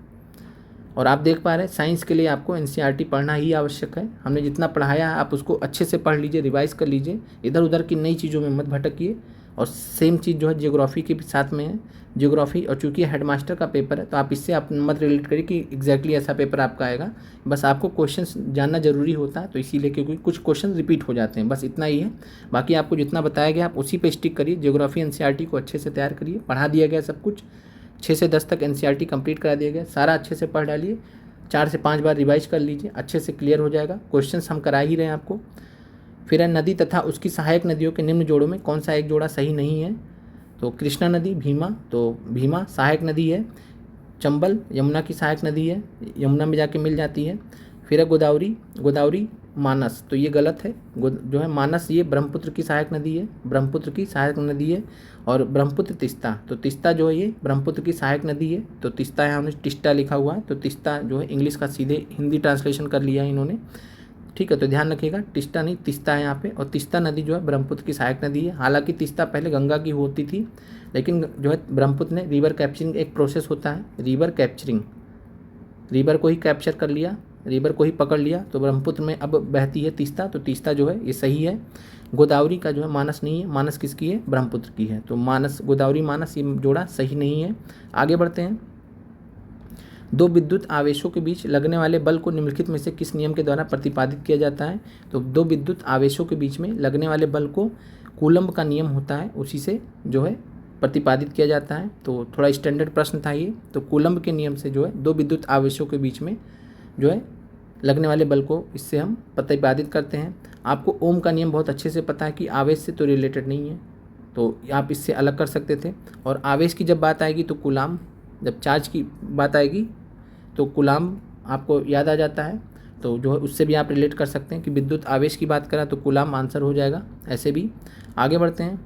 और आप देख पा रहे हैं साइंस के लिए आपको NCERT पढ़ना ही आवश्यक है। हमने जितना पढ़ाया है आप उसको अच्छे से पढ़ लीजिए, रिवाइज कर लीजिए, इधर उधर की नई चीज़ों में मत भटकिए। और सेम चीज़ जो है जियोग्राफी के भी साथ में है, जियोग्राफी। और चूँकि हेडमास्टर का पेपर है तो आप इससे आप मत रिलेट करिए कि एग्जैक्टली ऐसा पेपर आपका आएगा, बस आपको क्वेश्चंस जानना जरूरी होता है, तो इसीलिए क्योंकि कुछ क्वेश्चन रिपीट हो जाते हैं, बस इतना ही है। बाकी आपको जितना बताया गया आप उसी पे स्टिक करिए। जियोग्राफी NCERT को अच्छे से तैयार करिए, पढ़ा दिया गया सब कुछ, 6 से 10 तक NCERT कंप्लीट करा दिया गया, सारा अच्छे से पढ़ डालिए, 4 से 5 बार रिवाइज कर लीजिए, अच्छे से क्लियर हो जाएगा। क्वेश्चंस हम करा ही रहे हैं आपको। फिर है नदी तथा उसकी सहायक नदियों के निम्न जोड़ों में कौन सा एक जोड़ा सही नहीं है? तो कृष्णा नदी, भीमा, तो भीमा सहायक नदी है। चंबल यमुना की सहायक नदी है, यमुना में जाके मिल जाती है। फिर है गोदावरी, गोदावरी मानस, तो ये गलत है। जो है मानस ये ब्रह्मपुत्र की सहायक नदी है, ब्रह्मपुत्र की सहायक नदी है। और ब्रह्मपुत्र तिस्ता, तो तिस्ता जो है ये ब्रह्मपुत्र की सहायक नदी है। तो तिस्ता यहाँ हमने टिस्टा लिखा हुआ है, तो तिस्ता जो है इंग्लिश का सीधे हिंदी ट्रांसलेशन कर लिया है इन्होंने, ठीक है। तो ध्यान रखिएगा, टिस्टा नहीं तिस्ता है यहाँ पे। और तिस्ता नदी जो है ब्रह्मपुत्र की सहायक नदी है। हालांकि तिस्ता पहले गंगा की होती थी, लेकिन जो है ब्रह्मपुत्र ने रिवर कैप्चरिंग एक प्रोसेस होता है, रिवर कैप्चरिंग, रिवर को ही कैप्चर कर लिया, रिवर को ही पकड़ लिया, तो ब्रह्मपुत्र में अब बहती है तिस्ता, तो तिस्ता जो है ये सही है। गोदावरी का जो है मानस नहीं है, मानस किसकी है? ब्रह्मपुत्र की है। तो मानस, गोदावरी मानस ये जोड़ा सही नहीं है। आगे बढ़ते हैं। 2 विद्युत आवेशों के बीच लगने वाले बल को निम्नलिखित में से किस नियम के द्वारा प्रतिपादित किया जाता है? तो 2 विद्युत आवेशों के बीच में लगने वाले बल को कूलम्ब का नियम होता है, उसी से जो है प्रतिपादित किया जाता है। तो थोड़ा स्टैंडर्ड प्रश्न था ये। तो कूलम्ब के नियम से जो है 2 विद्युत आवेशों के बीच में जो है लगने वाले बल को इससे हम प्रतिपादित करते हैं। आपको ओम का नियम बहुत अच्छे से पता है कि आवेश से तो रिलेटेड नहीं है, तो आप इससे अलग कर सकते थे। और आवेश की जब बात आएगी तो कूलाम, जब चार्ज की बात आएगी तो कूलाम आपको याद आ जाता है, तो जो है उससे भी आप रिलेट कर सकते हैं कि विद्युत आवेश की बात करें तो कूलाम आंसर हो जाएगा, ऐसे भी। आगे बढ़ते हैं।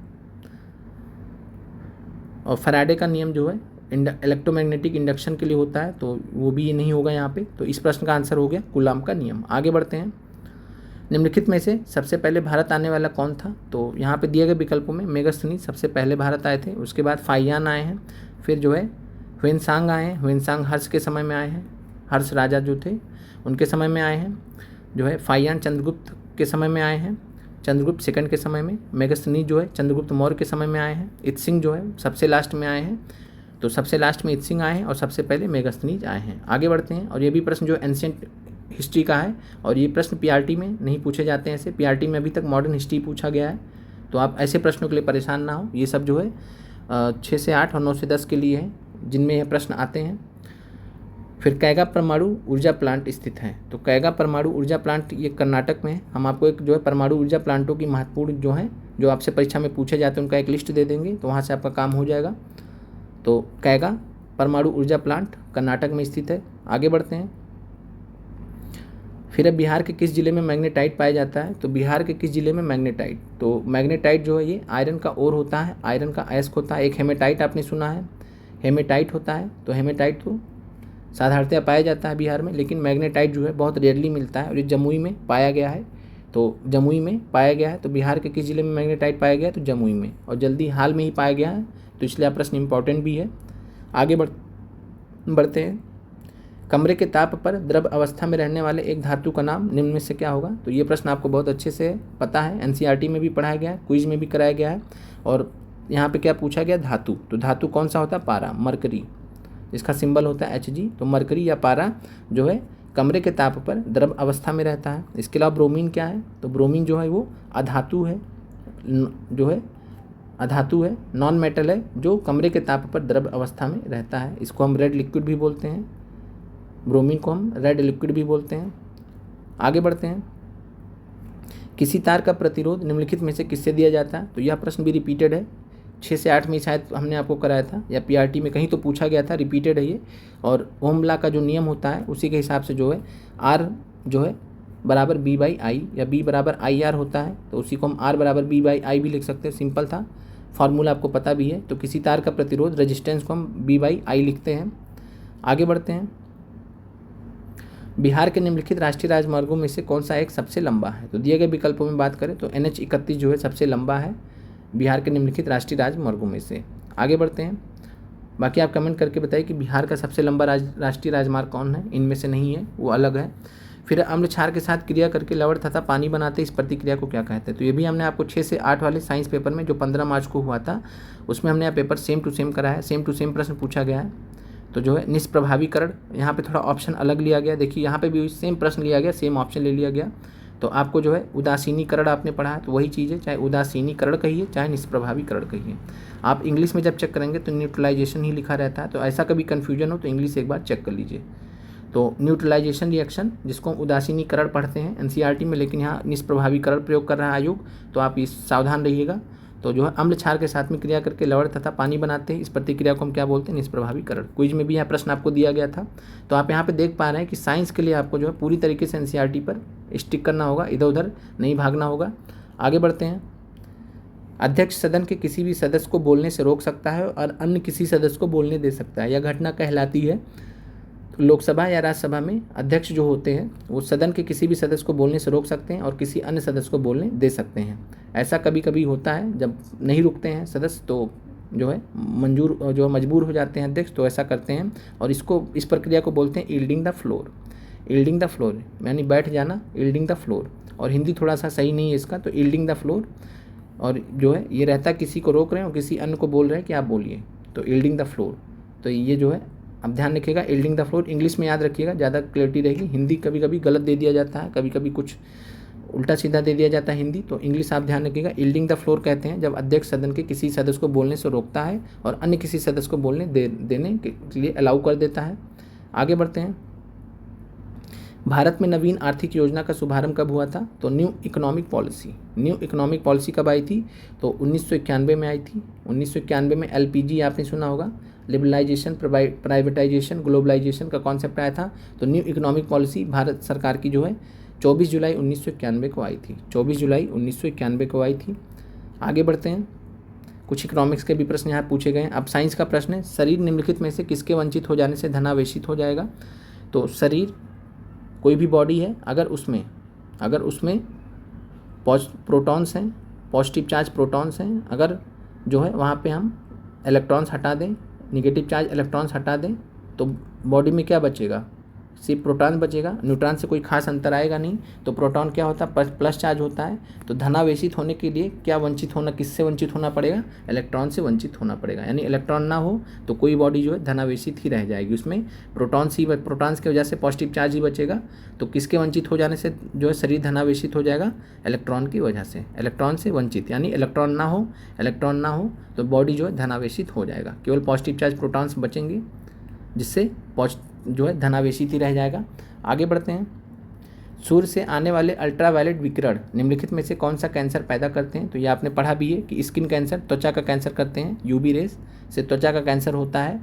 और फैराडे का नियम जो है इलेक्ट्रोमैग्नेटिक इंडक्शन के लिए होता है, तो वो भी नहीं होगा यहाँ पे। तो इस प्रश्न का आंसर हो गया कूलाम का नियम। आगे बढ़ते हैं। निम्नलिखित में से सबसे पहले भारत आने वाला कौन था? तो यहाँ पे दिए गए विकल्पों में मेगास्थनीज सबसे पहले भारत आए थे, उसके बाद फाइयान आए हैं, फिर जो है ह्वेनसांग आए हैं, ह्वेनसांग हर्ष के समय में आए हैं, हर्ष राजा जो थे उनके समय में आए हैं। जो है फाइयान चंद्रगुप्त के समय में आए हैं, चंद्रगुप्त सेकंड के समय में। मेगास्थनीज जो है चंद्रगुप्त मौर्य के समय में आए हैं। इत्सिंग जो है सबसे लास्ट में आए हैं, तो सबसे लास्ट में इत्सिंग आए हैं और सबसे पहले मेगास्थनीज आए हैं। आगे बढ़ते हैं। और ये भी प्रश्न जो एंशिएंट हिस्ट्री का है, और ये प्रश्न पीआरटी में नहीं पूछे जाते हैं। ऐसे पीआरटी में अभी तक मॉडर्न हिस्ट्री पूछा गया है, तो आप ऐसे प्रश्नों के लिए परेशान ना हो। ये सब जो है 6 से 8 और 9 से 10 के लिए है, जिनमें यह प्रश्न आते हैं। फिर कैगा परमाणु ऊर्जा प्लांट स्थित है, तो कैगा परमाणु ऊर्जा प्लांट ये कर्नाटक में है। हम आपको एक जो है परमाणु ऊर्जा प्लांटों की महत्वपूर्ण जो है, जो आपसे परीक्षा में पूछे जाते हैं, उनका एक लिस्ट दे देंगे, तो वहाँ से आपका काम हो जाएगा। तो कैगा परमाणु ऊर्जा प्लांट कर्नाटक में स्थित है। आगे बढ़ते हैं। फिर अब बिहार के किस जिले में मैग्नेटाइट पाया जाता है, तो बिहार के किस जिले में मैग्नेटाइट, तो मैग्नेटाइट जो है ये आयरन का ओर होता है, आयरन का अयस्क होता है। एक हेमेटाइट आपने सुना है, हेमेटाइट होता है, तो हेमेटाइट तो साधारणतया पाया जाता है बिहार में, लेकिन मैग्नेटाइट जो है बहुत रेयरली मिलता है और ये जमुई में पाया गया है। तो जमुई में पाया गया है, तो बिहार के किस जिले में मैग्नेटाइट पाया गया है, तो जमुई में, और जल्दी हाल में ही पाया गया है, तो इसलिए प्रश्न इंपॉर्टेंट भी है। आगे बढ़ते हैं। कमरे के ताप पर द्रव अवस्था में रहने वाले एक धातु का नाम निम्न में से क्या होगा, तो ये प्रश्न आपको बहुत अच्छे से पता है, एनसीईआरटी में भी पढ़ाया गया है, क्विज में भी कराया गया है। और यहाँ पे क्या पूछा गया, धातु, तो धातु कौन सा होता है, पारा, मरकरी, इसका सिंबल होता है Hg। तो मरकरी या पारा जो है कमरे के ताप पर द्रव अवस्था में रहता है। इसके अलावा ब्रोमीन क्या है, तो ब्रोमीन जो है वो अधातु है, जो है अधातु है, नॉन मेटल है, जो कमरे के ताप पर द्रव अवस्था में रहता है। इसको हम रेड लिक्विड भी बोलते हैं, ब्रोमीन को हम रेड लिक्विड भी बोलते हैं। आगे बढ़ते हैं। किसी तार का प्रतिरोध निम्नलिखित में से किससे दिया जाता है, तो यह प्रश्न भी रिपीटेड है, 6 से 8 में शायद हमने आपको कराया था, या पीआरटी में कहीं तो पूछा गया था, रिपीटेड है ये। और ओम ला का जो नियम होता है उसी के हिसाब से जो है आर जो है बराबर B/I या B बराबर IR होता है, तो उसी को हम R बराबर B/I भी लिख सकते हैं, सिंपल था, फार्मूला आपको पता भी है। तो किसी तार का प्रतिरोध रेजिस्टेंस को हम B/I लिखते हैं। आगे बढ़ते हैं। बिहार के निम्नलिखित राष्ट्रीय राजमार्गों में से कौन सा एक सबसे लंबा है, तो दिए गए विकल्पों में बात करें तो NH-31 जो है सबसे लंबा है बिहार के निम्नलिखित राष्ट्रीय राजमार्गों में से। आगे बढ़ते हैं। बाकी आप कमेंट करके बताइए कि बिहार का सबसे लंबा राष्ट्रीय राजमार्ग कौन है, इनमें से नहीं है, वो अलग है। फिर अम्ल क्षार के साथ क्रिया करके लवण तथा पानी बनाते इस प्रतिक्रिया को क्या कहते हैं, तो ये भी हमने आपको 6 से 8 वाले साइंस पेपर में जो 15 मार्च को हुआ था उसमें हमने पेपर सेम टू सेम करा है, सेम टू सेम प्रश्न पूछा गया है। तो जो है निष्प्रभावीकरण, यहाँ पे थोड़ा ऑप्शन अलग लिया गया, देखिए यहाँ पे भी सेम प्रश्न लिया गया, सेम ऑप्शन ले लिया गया। तो आपको जो है उदासीनीकरण आपने पढ़ा है, तो वही चीज़ है, चाहे उदासीनीकरण कहिए चाहे निष्प्रभावीकरण कहिए। आप इंग्लिश में जब चेक करेंगे तो न्यूट्रलाइजेशन ही लिखा रहता है, तो ऐसा कभी कन्फ्यूजन हो तो इंग्लिश एक बार चेक कर लीजिए। तो न्यूट्रलाइजेशन रिएक्शन जिसको हम उदासीनीकरण पढ़ते हैं एनसीईआरटी में, लेकिन यहाँ निष्प्रभावीकरण प्रयोग कर रहा है आयोग, तो आप इस सावधान रहिएगा। तो जो है अम्ल क्षार के साथ में क्रिया करके लवण तथा पानी बनाते हैं, इस प्रतिक्रिया को हम क्या बोलते हैं, निष्प्रभावीकरण। क्विज में भी यह प्रश्न आपको दिया गया था। तो आप यहाँ पे देख पा रहे हैं कि साइंस के लिए आपको जो है पूरी तरीके से एनसीईआरटी पर स्टिक करना होगा, इधर उधर नहीं भागना होगा। आगे बढ़ते हैं। अध्यक्ष सदन के किसी भी सदस्य को बोलने से रोक सकता है और अन्य किसी सदस्य को बोलने दे सकता है, यह घटना कहलाती है। तो लोकसभा या राज्यसभा में अध्यक्ष जो होते हैं वो सदन के किसी भी सदस्य को बोलने से रोक सकते हैं और किसी अन्य सदस्य को बोलने दे सकते हैं। ऐसा कभी कभी होता है जब नहीं रुकते हैं सदस्य, तो जो है मजबूर हो जाते हैं अध्यक्ष, तो ऐसा करते हैं, और इस प्रक्रिया को बोलते हैं yielding the floor. Yielding the floor यानी बैठ जाना, ईल्डिंग द फ्लोर। और हिंदी थोड़ा सा सही नहीं है इसका, तो ईल्डिंग द फ्लोर, और जो है ये रहता है किसी को रोक रहे हैं और किसी अन्य को बोल रहे हैं कि आप बोलिए, तो ईल्डिंग द फ्लोर। तो ये जो है अब ध्यान रखिएगा, ईल्डिंग द फ्लोर इंग्लिश में याद रखिएगा, ज़्यादा क्लियरिटी रहेगी। हिंदी कभी कभी गलत दे दिया जाता है, कभी कभी कुछ उल्टा सीधा दे दिया जाता है हिंदी, तो इंग्लिश आप ध्यान रखिएगा। ईल्डिंग द फ्लोर कहते हैं जब अध्यक्ष सदन के किसी सदस्य को बोलने से रोकता है और अन्य किसी सदस्य को बोलने देने के लिए अलाउ कर देता है। आगे बढ़ते हैं। भारत में नवीन आर्थिक योजना का शुभारंभ कब हुआ था, तो न्यू इकोनॉमिक पॉलिसी कब आई थी, तो 1991 में आई थी। 1991 में LPG आपने सुना होगा, लिबरलाइजेशन, प्राइवेटाइजेशन, ग्लोबलाइजेशन का कॉन्सेप्ट आया था। तो न्यू इकोनॉमिक पॉलिसी भारत सरकार की जो है 24 जुलाई 1991 को आई थी, 24 जुलाई 1991 को आई थी। आगे बढ़ते हैं। कुछ इकोनॉमिक्स के भी प्रश्न यहाँ पूछे गए हैं। अब साइंस का प्रश्न है, शरीर निम्नलिखित में से किसके वंचित हो जाने से धनावेशित हो जाएगा, तो शरीर कोई भी बॉडी है, अगर उसमें प्रोटॉन्स हैं, पॉजिटिव चार्ज प्रोटॉन्स हैं, अगर जो है वहाँ पे हम इलेक्ट्रॉन्स हटा दें, निगेटिव चार्ज इलेक्ट्रॉन्स हटा दें, तो बॉडी में क्या बचेगा, सिर्फ प्रोटॉन बचेगा, न्यूट्रॉन से कोई खास अंतर आएगा नहीं। तो प्रोटॉन क्या होता है, प्लस चार्ज होता है। तो धनावेशित होने के लिए क्या वंचित होना, किससे वंचित होना पड़ेगा, इलेक्ट्रॉन से वंचित होना पड़ेगा। यानी इलेक्ट्रॉन ना हो तो कोई बॉडी जो है धनावेशित ही रह जाएगी, उसमें प्रोटॉन्स की वजह से पॉजिटिव चार्ज ही बचेगा। तो किसके वंचित हो जाने से जो है शरीर धनावेशित हो जाएगा, इलेक्ट्रॉन की वजह से, इलेक्ट्रॉन से वंचित। यानी इलेक्ट्रॉन ना हो तो बॉडी जो है धनावेशित हो जाएगा, केवल पॉजिटिव चार्ज प्रोटॉन्स बचेंगे, जिससे जो है धनावेशित ही रह जाएगा। आगे बढ़ते हैं। सूर्य से आने वाले अल्ट्रावायलेट विकिरण निम्नलिखित में से कौन सा कैंसर पैदा करते हैं। तो ये आपने पढ़ा भी है कि स्किन कैंसर, त्वचा का कैंसर करते हैं, यूवी रेस से त्वचा का कैंसर होता है।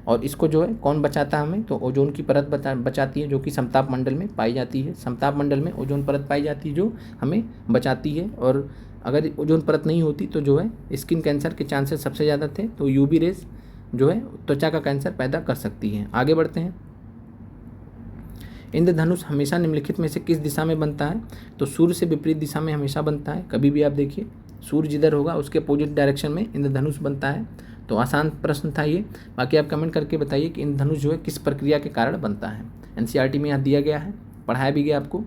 और इसको जो है कौन बचाता है हमें, तो ओजोन की परत बचाती है, जो कि समताप मंडल में पाई जाती है। समताप मंडल में ओजोन परत पाई जाती है जो हमें बचाती है। और अगर ओजोन परत नहीं होती तो जो है स्किन कैंसर के चांसेस सबसे ज़्यादा थे। तो यूवी रेस जो है त्वचा का कैंसर पैदा कर सकती है। आगे बढ़ते हैं। इंद्रधनुष हमेशा निम्नलिखित में से किस दिशा में बनता है। तो सूर्य से विपरीत दिशा में हमेशा बनता है। कभी भी आप देखिए, सूर्य जिधर होगा उसके अपोजिट डायरेक्शन में इंद्रधनुष बनता है। तो आसान प्रश्न था ये। बाकी आप कमेंट करके बताइए कि इंद्रधनुष जो है किस प्रक्रिया के कारण बनता है। एनसीईआरटी में यहाँ दिया गया है, पढ़ाया भी गया आपको।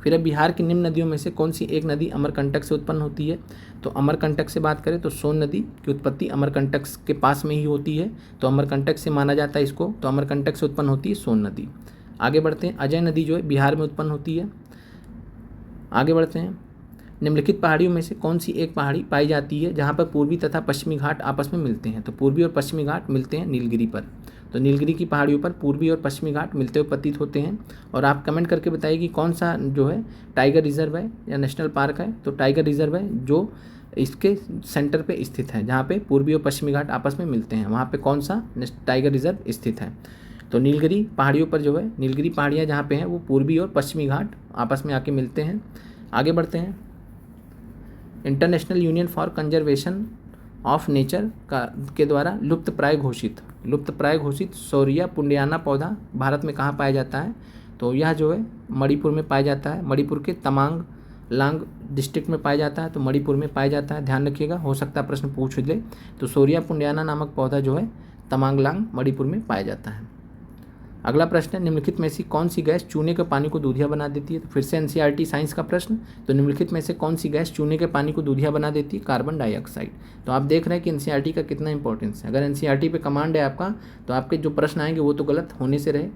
फिर अब बिहार की निम्न नदियों में से कौन सी एक नदी अमरकंटक से उत्पन्न होती है। तो अमरकंटक से बात करें तो सोन नदी की उत्पत्ति अमरकंटक के पास में ही होती है। तो अमरकंटक से माना जाता है इसको। तो अमरकंटक से उत्पन्न होती है सोन नदी। आगे बढ़ते हैं। अजय नदी जो है बिहार में उत्पन्न होती है। आगे बढ़ते हैं। निम्नलिखित पहाड़ियों में से कौन सी एक पहाड़ी पाई जाती है जहाँ पर पूर्वी तथा पश्चिमी घाट आपस में मिलते हैं। तो पूर्वी और पश्चिमी घाट मिलते हैं नीलगिरी पर। तो नीलगिरी की पहाड़ियों पर पूर्वी और पश्चिमी घाट मिलते हुए प्रतीत होते हैं। और आप कमेंट करके बताइए कि कौन सा जो है टाइगर रिजर्व है या नेशनल पार्क है। तो टाइगर रिजर्व है जो इसके सेंटर पे स्थित है, जहाँ पे पूर्वी और पश्चिमी घाट आपस में मिलते हैं, वहाँ पे कौन सा टाइगर रिजर्व स्थित है। तो नीलगिरी पहाड़ियों पर जो है, नीलगिरी पहाड़ियाँ जहाँ पे हैं वो पूर्वी और पश्चिमी घाट आपस में आके मिलते हैं। आगे बढ़ते हैं। International union for conservation of nature के द्वारा लुप्त प्राय घोषित सौरिया पुंडियाना पौधा भारत में कहाँ पाया जाता है। तो यह जो है मणिपुर में पाया जाता है। मणिपुर के तमांग लांग डिस्ट्रिक्ट में पाया जाता है। तो मणिपुर में पाया जाता है, ध्यान रखिएगा, हो सकता है प्रश्न पूछ ले। तो सौरिया पुंडियाना नामक पौधा जो है तमांगलांग मणिपुर में पाया जाता है। अगला प्रश्न है, निम्नलिखित में से कौन सी गैस चूने के पानी को दूधिया बना देती है। तो फिर से एनसीईआरटी साइंस का प्रश्न। तो निम्नलिखित में से कौन सी गैस चूने के पानी को दूधिया बना देती है। Carbon dioxide. तो आप देख रहे हैं कि एनसीईआरटी का कितना इंपॉर्टेंस है। अगर एनसीईआरटी पे कमांड है आपका तो आपके जो प्रश्न आएंगे वो तो गलत होने से रहे,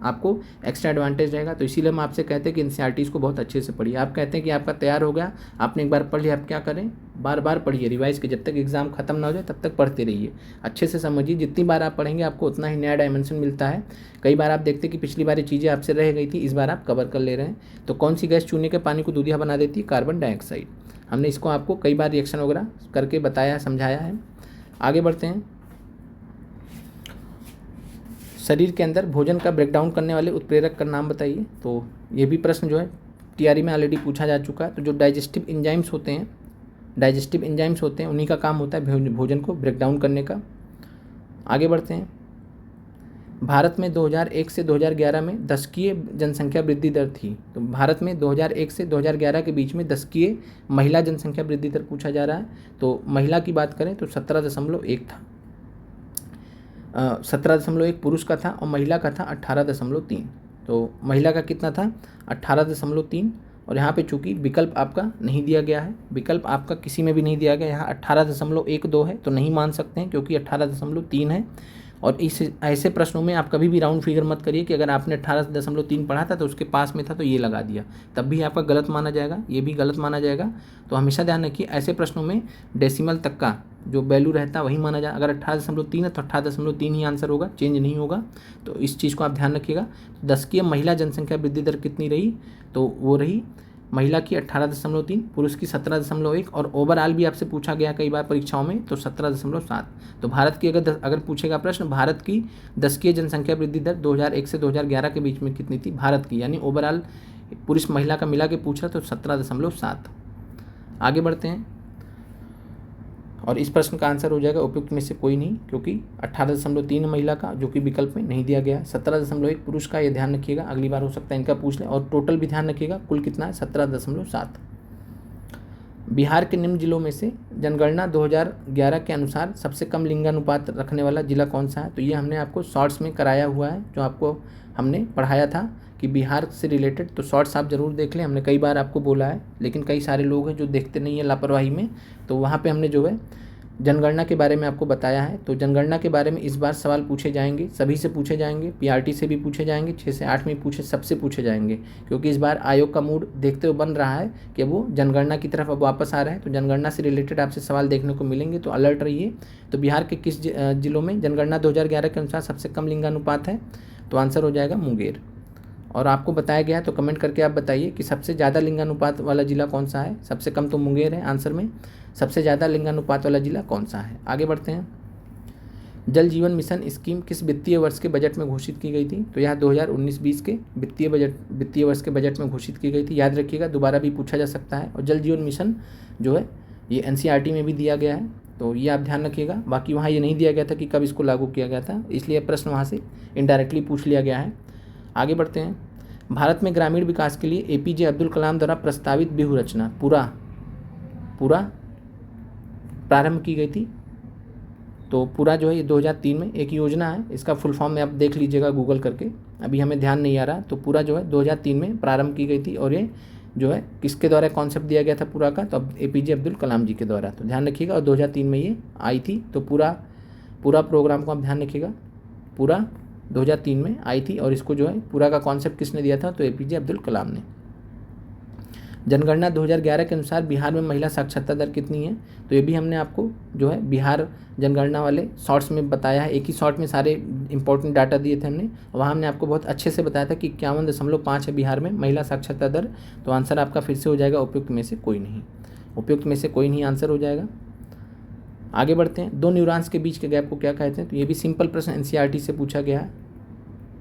आपको एक्स्ट्रा एडवांटेज रहेगा। तो इसीलिए हम आपसे कहते हैं कि एनसीईआरटी को बहुत अच्छे से पढ़िए। आप कहते हैं कि आपका तैयार हो गया, आपने एक बार पढ़ लिया, आप क्या करें, बार बार पढ़िए, रिवाइज के जब तक एग्जाम खत्म ना हो जाए तब तक पढ़ते रहिए, अच्छे से समझिए। जितनी बार आप पढ़ेंगे आपको उतना ही नया डायमेंशन मिलता है। कई बार आप देखते हैं कि पिछली बार ये चीज़ें आपसे रह गई थी, इस बार आप कवर कर ले रहे हैं। तो कौन सी गैस चूने के पानी को दूधिया बना देती है। Carbon dioxide. हमने इसको आपको कई बार रिएक्शन वगैरह करके बताया, समझाया है। आगे बढ़ते हैं। शरीर के अंदर भोजन का ब्रेकडाउन करने वाले उत्प्रेरक का नाम बताइए। तो ये भी प्रश्न जो है टीआरई में ऑलरेडी पूछा जा चुका है। तो जो डाइजेस्टिव एंजाइम्स होते हैं उन्हीं का काम होता है भोजन को ब्रेकडाउन करने का। आगे बढ़ते हैं। भारत में 2001 से 2011 में दशकीय जनसंख्या वृद्धि दर थी। तो भारत में 2001 से 2011 के बीच में दशकीय महिला जनसंख्या वृद्धि दर पूछा जा रहा है। तो महिला की बात करें तो 17.1 था, 17.1 पुरुष का था और महिला का था 18.3। तो महिला का कितना था 18.3। और यहाँ पे चूंकि विकल्प आपका नहीं दिया गया है, विकल्प आपका किसी में भी नहीं दिया गया, यहाँ 18.12 है तो नहीं मान सकते हैं क्योंकि 18.3 है। और इस ऐसे प्रश्नों में आप कभी भी राउंड फिगर मत करिए कि अगर आपने 18.3 पढ़ा था तो उसके पास में था तो ये लगा दिया, तब भी आपका गलत माना जाएगा, ये भी गलत माना जाएगा। तो हमेशा ध्यान रखिए ऐसे प्रश्नों में डेसिमल तक का जो वैल्यू रहता है वही माना जाए। अगर 18.3 है तो 18.3 ही आंसर होगा, चेंज नहीं होगा। तो इस चीज़ को आप ध्यान रखिएगा। दशकीय महिला जनसंख्या वृद्धि दर कितनी रही, तो वो रही महिला की 18.3, पुरुष की 17.1। और ओवरऑल भी आपसे पूछा गया कई बार परीक्षाओं में तो 17.7। तो भारत की अगर पूछेगा प्रश्न, भारत की दशकीय जनसंख्या वृद्धि दर 2001 से 2011 के बीच में कितनी थी भारत की, यानी ओवरऑल पुरुष महिला का मिला के पूछ रहा तो 17.7। आगे बढ़ते हैं। और इस प्रश्न का आंसर हो जाएगा उपयुक्त में से कोई नहीं, क्योंकि 18.3 महिला का जो कि विकल्प में नहीं दिया गया, 17.1 पुरुष का, ये ध्यान रखिएगा, अगली बार हो सकता है इनका पूछ लें। और टोटल भी ध्यान रखिएगा कुल कितना है 17.7। बिहार के निम्न जिलों में से जनगणना 2011 के अनुसार सबसे कम लिंगानुपात रखने वाला जिला कौन सा है। तो ये हमने आपको शॉर्ट्स में कराया हुआ है, जो आपको हमने पढ़ाया था कि बिहार से रिलेटेड, तो शॉर्ट्स आप ज़रूर देख लें, हमने कई बार आपको बोला है, लेकिन कई सारे लोग हैं जो देखते नहीं हैं लापरवाही में। तो वहाँ पे हमने जो है जनगणना के बारे में आपको बताया है। तो जनगणना के बारे में इस बार सवाल पूछे जाएंगे, सभी से पूछे जाएंगे, पीआरटी से भी पूछे जाएंगे, 6 से 8 में पूछे, सबसे पूछे जाएंगे, क्योंकि इस बार आयोग का मूड देखते हुए बन रहा है कि वो जनगणना की तरफ अब वापस आ रहे हैं। तो जनगणना से रिलेटेड आपसे सवाल देखने को मिलेंगे, तो अलर्ट रहिए। तो बिहार के किस जिलों में जनगणना 2011 के अनुसार सबसे कम लिंगानुपात है? तो आंसर हो जाएगा मुंगेर। और आपको बताया गया है तो कमेंट करके आप बताइए कि सबसे ज़्यादा लिंगानुपात वाला जिला कौन सा है। सबसे कम तो मुंगेर है आंसर में, सबसे ज़्यादा लिंगानुपात वाला जिला कौन सा है। आगे बढ़ते हैं। जल जीवन मिशन स्कीम किस वित्तीय वर्ष के बजट में घोषित की गई थी? तो यह 2019-20 के वित्तीय वर्ष के बजट में घोषित की गई थी। याद रखिएगा, दोबारा भी पूछा जा सकता है। और जल जीवन मिशन जो है ये एनसीईआरटी में भी दिया गया है, तो ये आप ध्यान रखिएगा। बाकी वहाँ ये नहीं दिया गया था कि कब इसको लागू किया गया था, इसलिए प्रश्न वहाँ से इनडायरेक्टली पूछ लिया गया है। आगे बढ़ते हैं। भारत में ग्रामीण विकास के लिए एपीजे अब्दुल कलाम द्वारा प्रस्तावित व्यूह रचना पूरा प्रारंभ की गई थी। तो पूरा जो है ये 2003 में एक योजना है, इसका फुल फॉर्म में आप देख लीजिएगा गूगल करके, अभी हमें ध्यान नहीं आ रहा। तो पूरा जो है 2003 में प्रारंभ की गई थी, और ये जो है किसके द्वारा कॉन्सेप्ट दिया गया था पूरा का? तो अब एपीजे अब्दुल कलाम जी के द्वारा, तो ध्यान रखिएगा। और 2003 में ये आई थी। तो पूरा प्रोग्राम को आप ध्यान रखिएगा, पूरा 2003 में आई थी, और इसको जो है पूरा का कॉन्सेप्ट किसने दिया था? तो एपीजे अब्दुल कलाम ने। जनगणना 2011 के अनुसार बिहार में महिला साक्षरता दर कितनी है? तो ये भी हमने आपको जो है बिहार जनगणना वाले शॉर्ट्स में बताया है, एक ही शॉर्ट में सारे इंपॉर्टेंट डाटा दिए थे हमने। वहाँ हमने आपको बहुत अच्छे से बताया था कि 51.5 है बिहार में महिला साक्षरता दर। तो आंसर आपका फिर से हो जाएगा उपयुक्त में से कोई नहीं, उपयुक्त में से कोई नहीं आंसर हो जाएगा। आगे बढ़ते हैं। 2 न्यूरॉन्स के बीच के गैप को क्या कहते हैं? तो ये भी सिंपल प्रश्न एनसीईआरटी से पूछा गया है,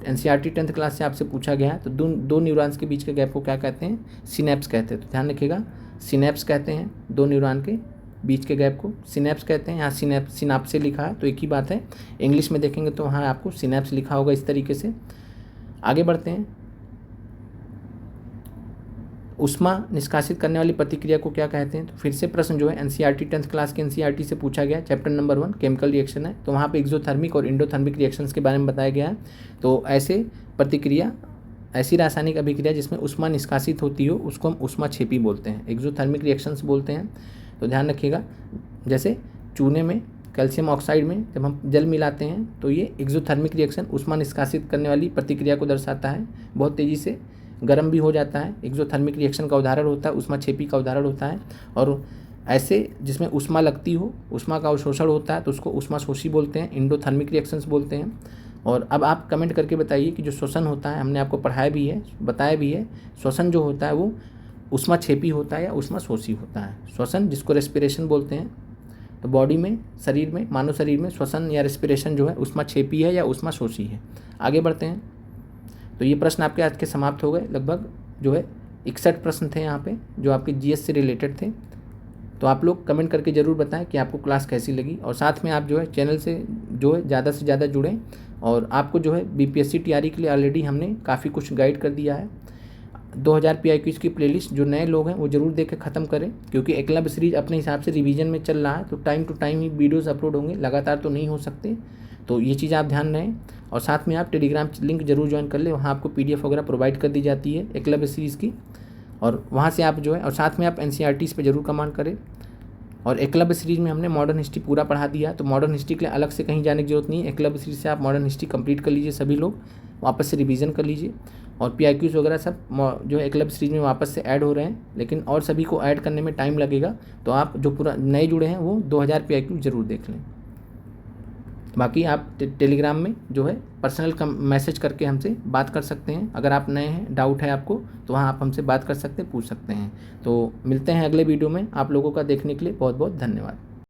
एनसीईआरटी 10th क्लास से आपसे पूछा गया है। तो दो न्यूरॉन्स के बीच के गैप को क्या कहते हैं? सिनेप्स कहते हैं। तो ध्यान रखिएगा, सिनेप्स कहते हैं 2 न्यूरॉन के बीच के गैप को, सिनेप्स कहते हैं। यहाँ सिनाप्स से लिखा है तो एक ही बात है, इंग्लिश में देखेंगे तो वहाँ आपको सिनेप्स लिखा होगा इस तरीके से। आगे बढ़ते हैं। ऊष्मा निष्कासित करने वाली प्रतिक्रिया को क्या कहते हैं? तो फिर से प्रश्न जो है एनसीईआरटी 10th क्लास के एनसीईआरटी से पूछा गया, चैप्टर नंबर 1 केमिकल रिएक्शन है। तो वहाँ पे एक्सोथर्मिक और इंडोथर्मिक रिएक्शंस के बारे में बताया गया है। तो ऐसे प्रतिक्रिया, ऐसी रासायनिक अभिक्रिया जिसमें ऊष्मा निष्कासित होती हो उसको हम ऊष्माक्षेपी बोलते हैं, एक्सोथर्मिक रिएक्शंस बोलते हैं। तो ध्यान रखिएगा, जैसे चूने में कैल्शियम ऑक्साइड में जब हम जल मिलाते हैं तो ये एक्सोथर्मिक रिएक्शन ऊष्मा निष्कासित करने वाली प्रतिक्रिया को दर्शाता है, बहुत तेज़ी से गर्म भी हो जाता है। एक्सोथर्मिक रिएक्शन का उदाहरण होता है, ऊष्माक्षेपी का उदाहरण होता है। और ऐसे जिसमें ऊष्मा लगती हो, ऊष्मा का अवशोषण होता है तो उसको ऊष्माशोषी बोलते हैं, इंडोथर्मिक रिएक्शंस बोलते हैं। और अब आप कमेंट करके बताइए कि जो श्वसन होता है, हमने आपको पढ़ाया भी है, बताया भी है, श्वसन जो होता है वो ऊष्माक्षेपी होता है या ऊष्माशोषी होता है। श्वसन जिसको रेस्पिरेशन बोलते हैं, तो बॉडी में, शरीर में, मानव शरीर में श्वसन या रेस्पिरेशन जो है ऊष्माक्षेपी है या ऊष्माशोषी है। आगे बढ़ते हैं। तो ये प्रश्न आपके आज के समाप्त हो गए। लगभग जो है 61 प्रश्न थे यहाँ पे जो आपके जीएस से रिलेटेड थे। तो आप लोग कमेंट करके ज़रूर बताएं कि आपको क्लास कैसी लगी, और साथ में आप जो है चैनल से जो है ज़्यादा से ज़्यादा जुड़ें। और आपको जो है बीपीएससी टीआरई के लिए ऑलरेडी हमने काफ़ी कुछ गाइड कर दिया है। 2000 PIQs की प्लेलिस्ट जो नए लोग हैं वो ज़रूर देख के ख़त्म करें, क्योंकि एकलव्य सीरीज अपने हिसाब से रिवीजन में चल रहा है। तो टाइम टू टाइम ही वीडियोस अपलोड होंगे, लगातार तो नहीं हो सकते। तो ये चीज़ आप ध्यान रहें। और साथ में आप टेलीग्राम लिंक जरूर ज्वाइन कर लें, वहाँ आपको PDF वगैरह प्रोवाइड कर दी जाती है एकलव्य सीरीज़ की, और वहाँ से आप जो है, और साथ में आप NCERTs पे जरूर कमांड करें। और एकलव्य सीरीज़ में हमने मॉडर्न हिस्ट्री पूरा पढ़ा दिया, तो मॉडर्न हिस्ट्री के लिए अलग से कहीं जाने की जरूरत नहीं है। एकलव्य सीरीज़ से आप मॉडर्न हिस्ट्री कंप्लीट कर लीजिए, सभी लोग वापस से रिवीजन कर लीजिए। और PIQs वगैरह सब जो है एकलव्य सीरीज़ में वापस से ऐड हो रहे हैं, लेकिन और सभी को ऐड करने में टाइम लगेगा। तो आप जो पूरा नए जुड़े हैं वो 2000 PIQ जरूर देख लें। बाकी आप टेलीग्राम में जो है पर्सनल मैसेज करके हमसे बात कर सकते हैं। अगर आप नए हैं, डाउट है आपको, तो वहाँ आप हमसे बात कर सकते हैं, पूछ सकते हैं। तो मिलते हैं अगले वीडियो में। आप लोगों का देखने के लिए बहुत बहुत धन्यवाद।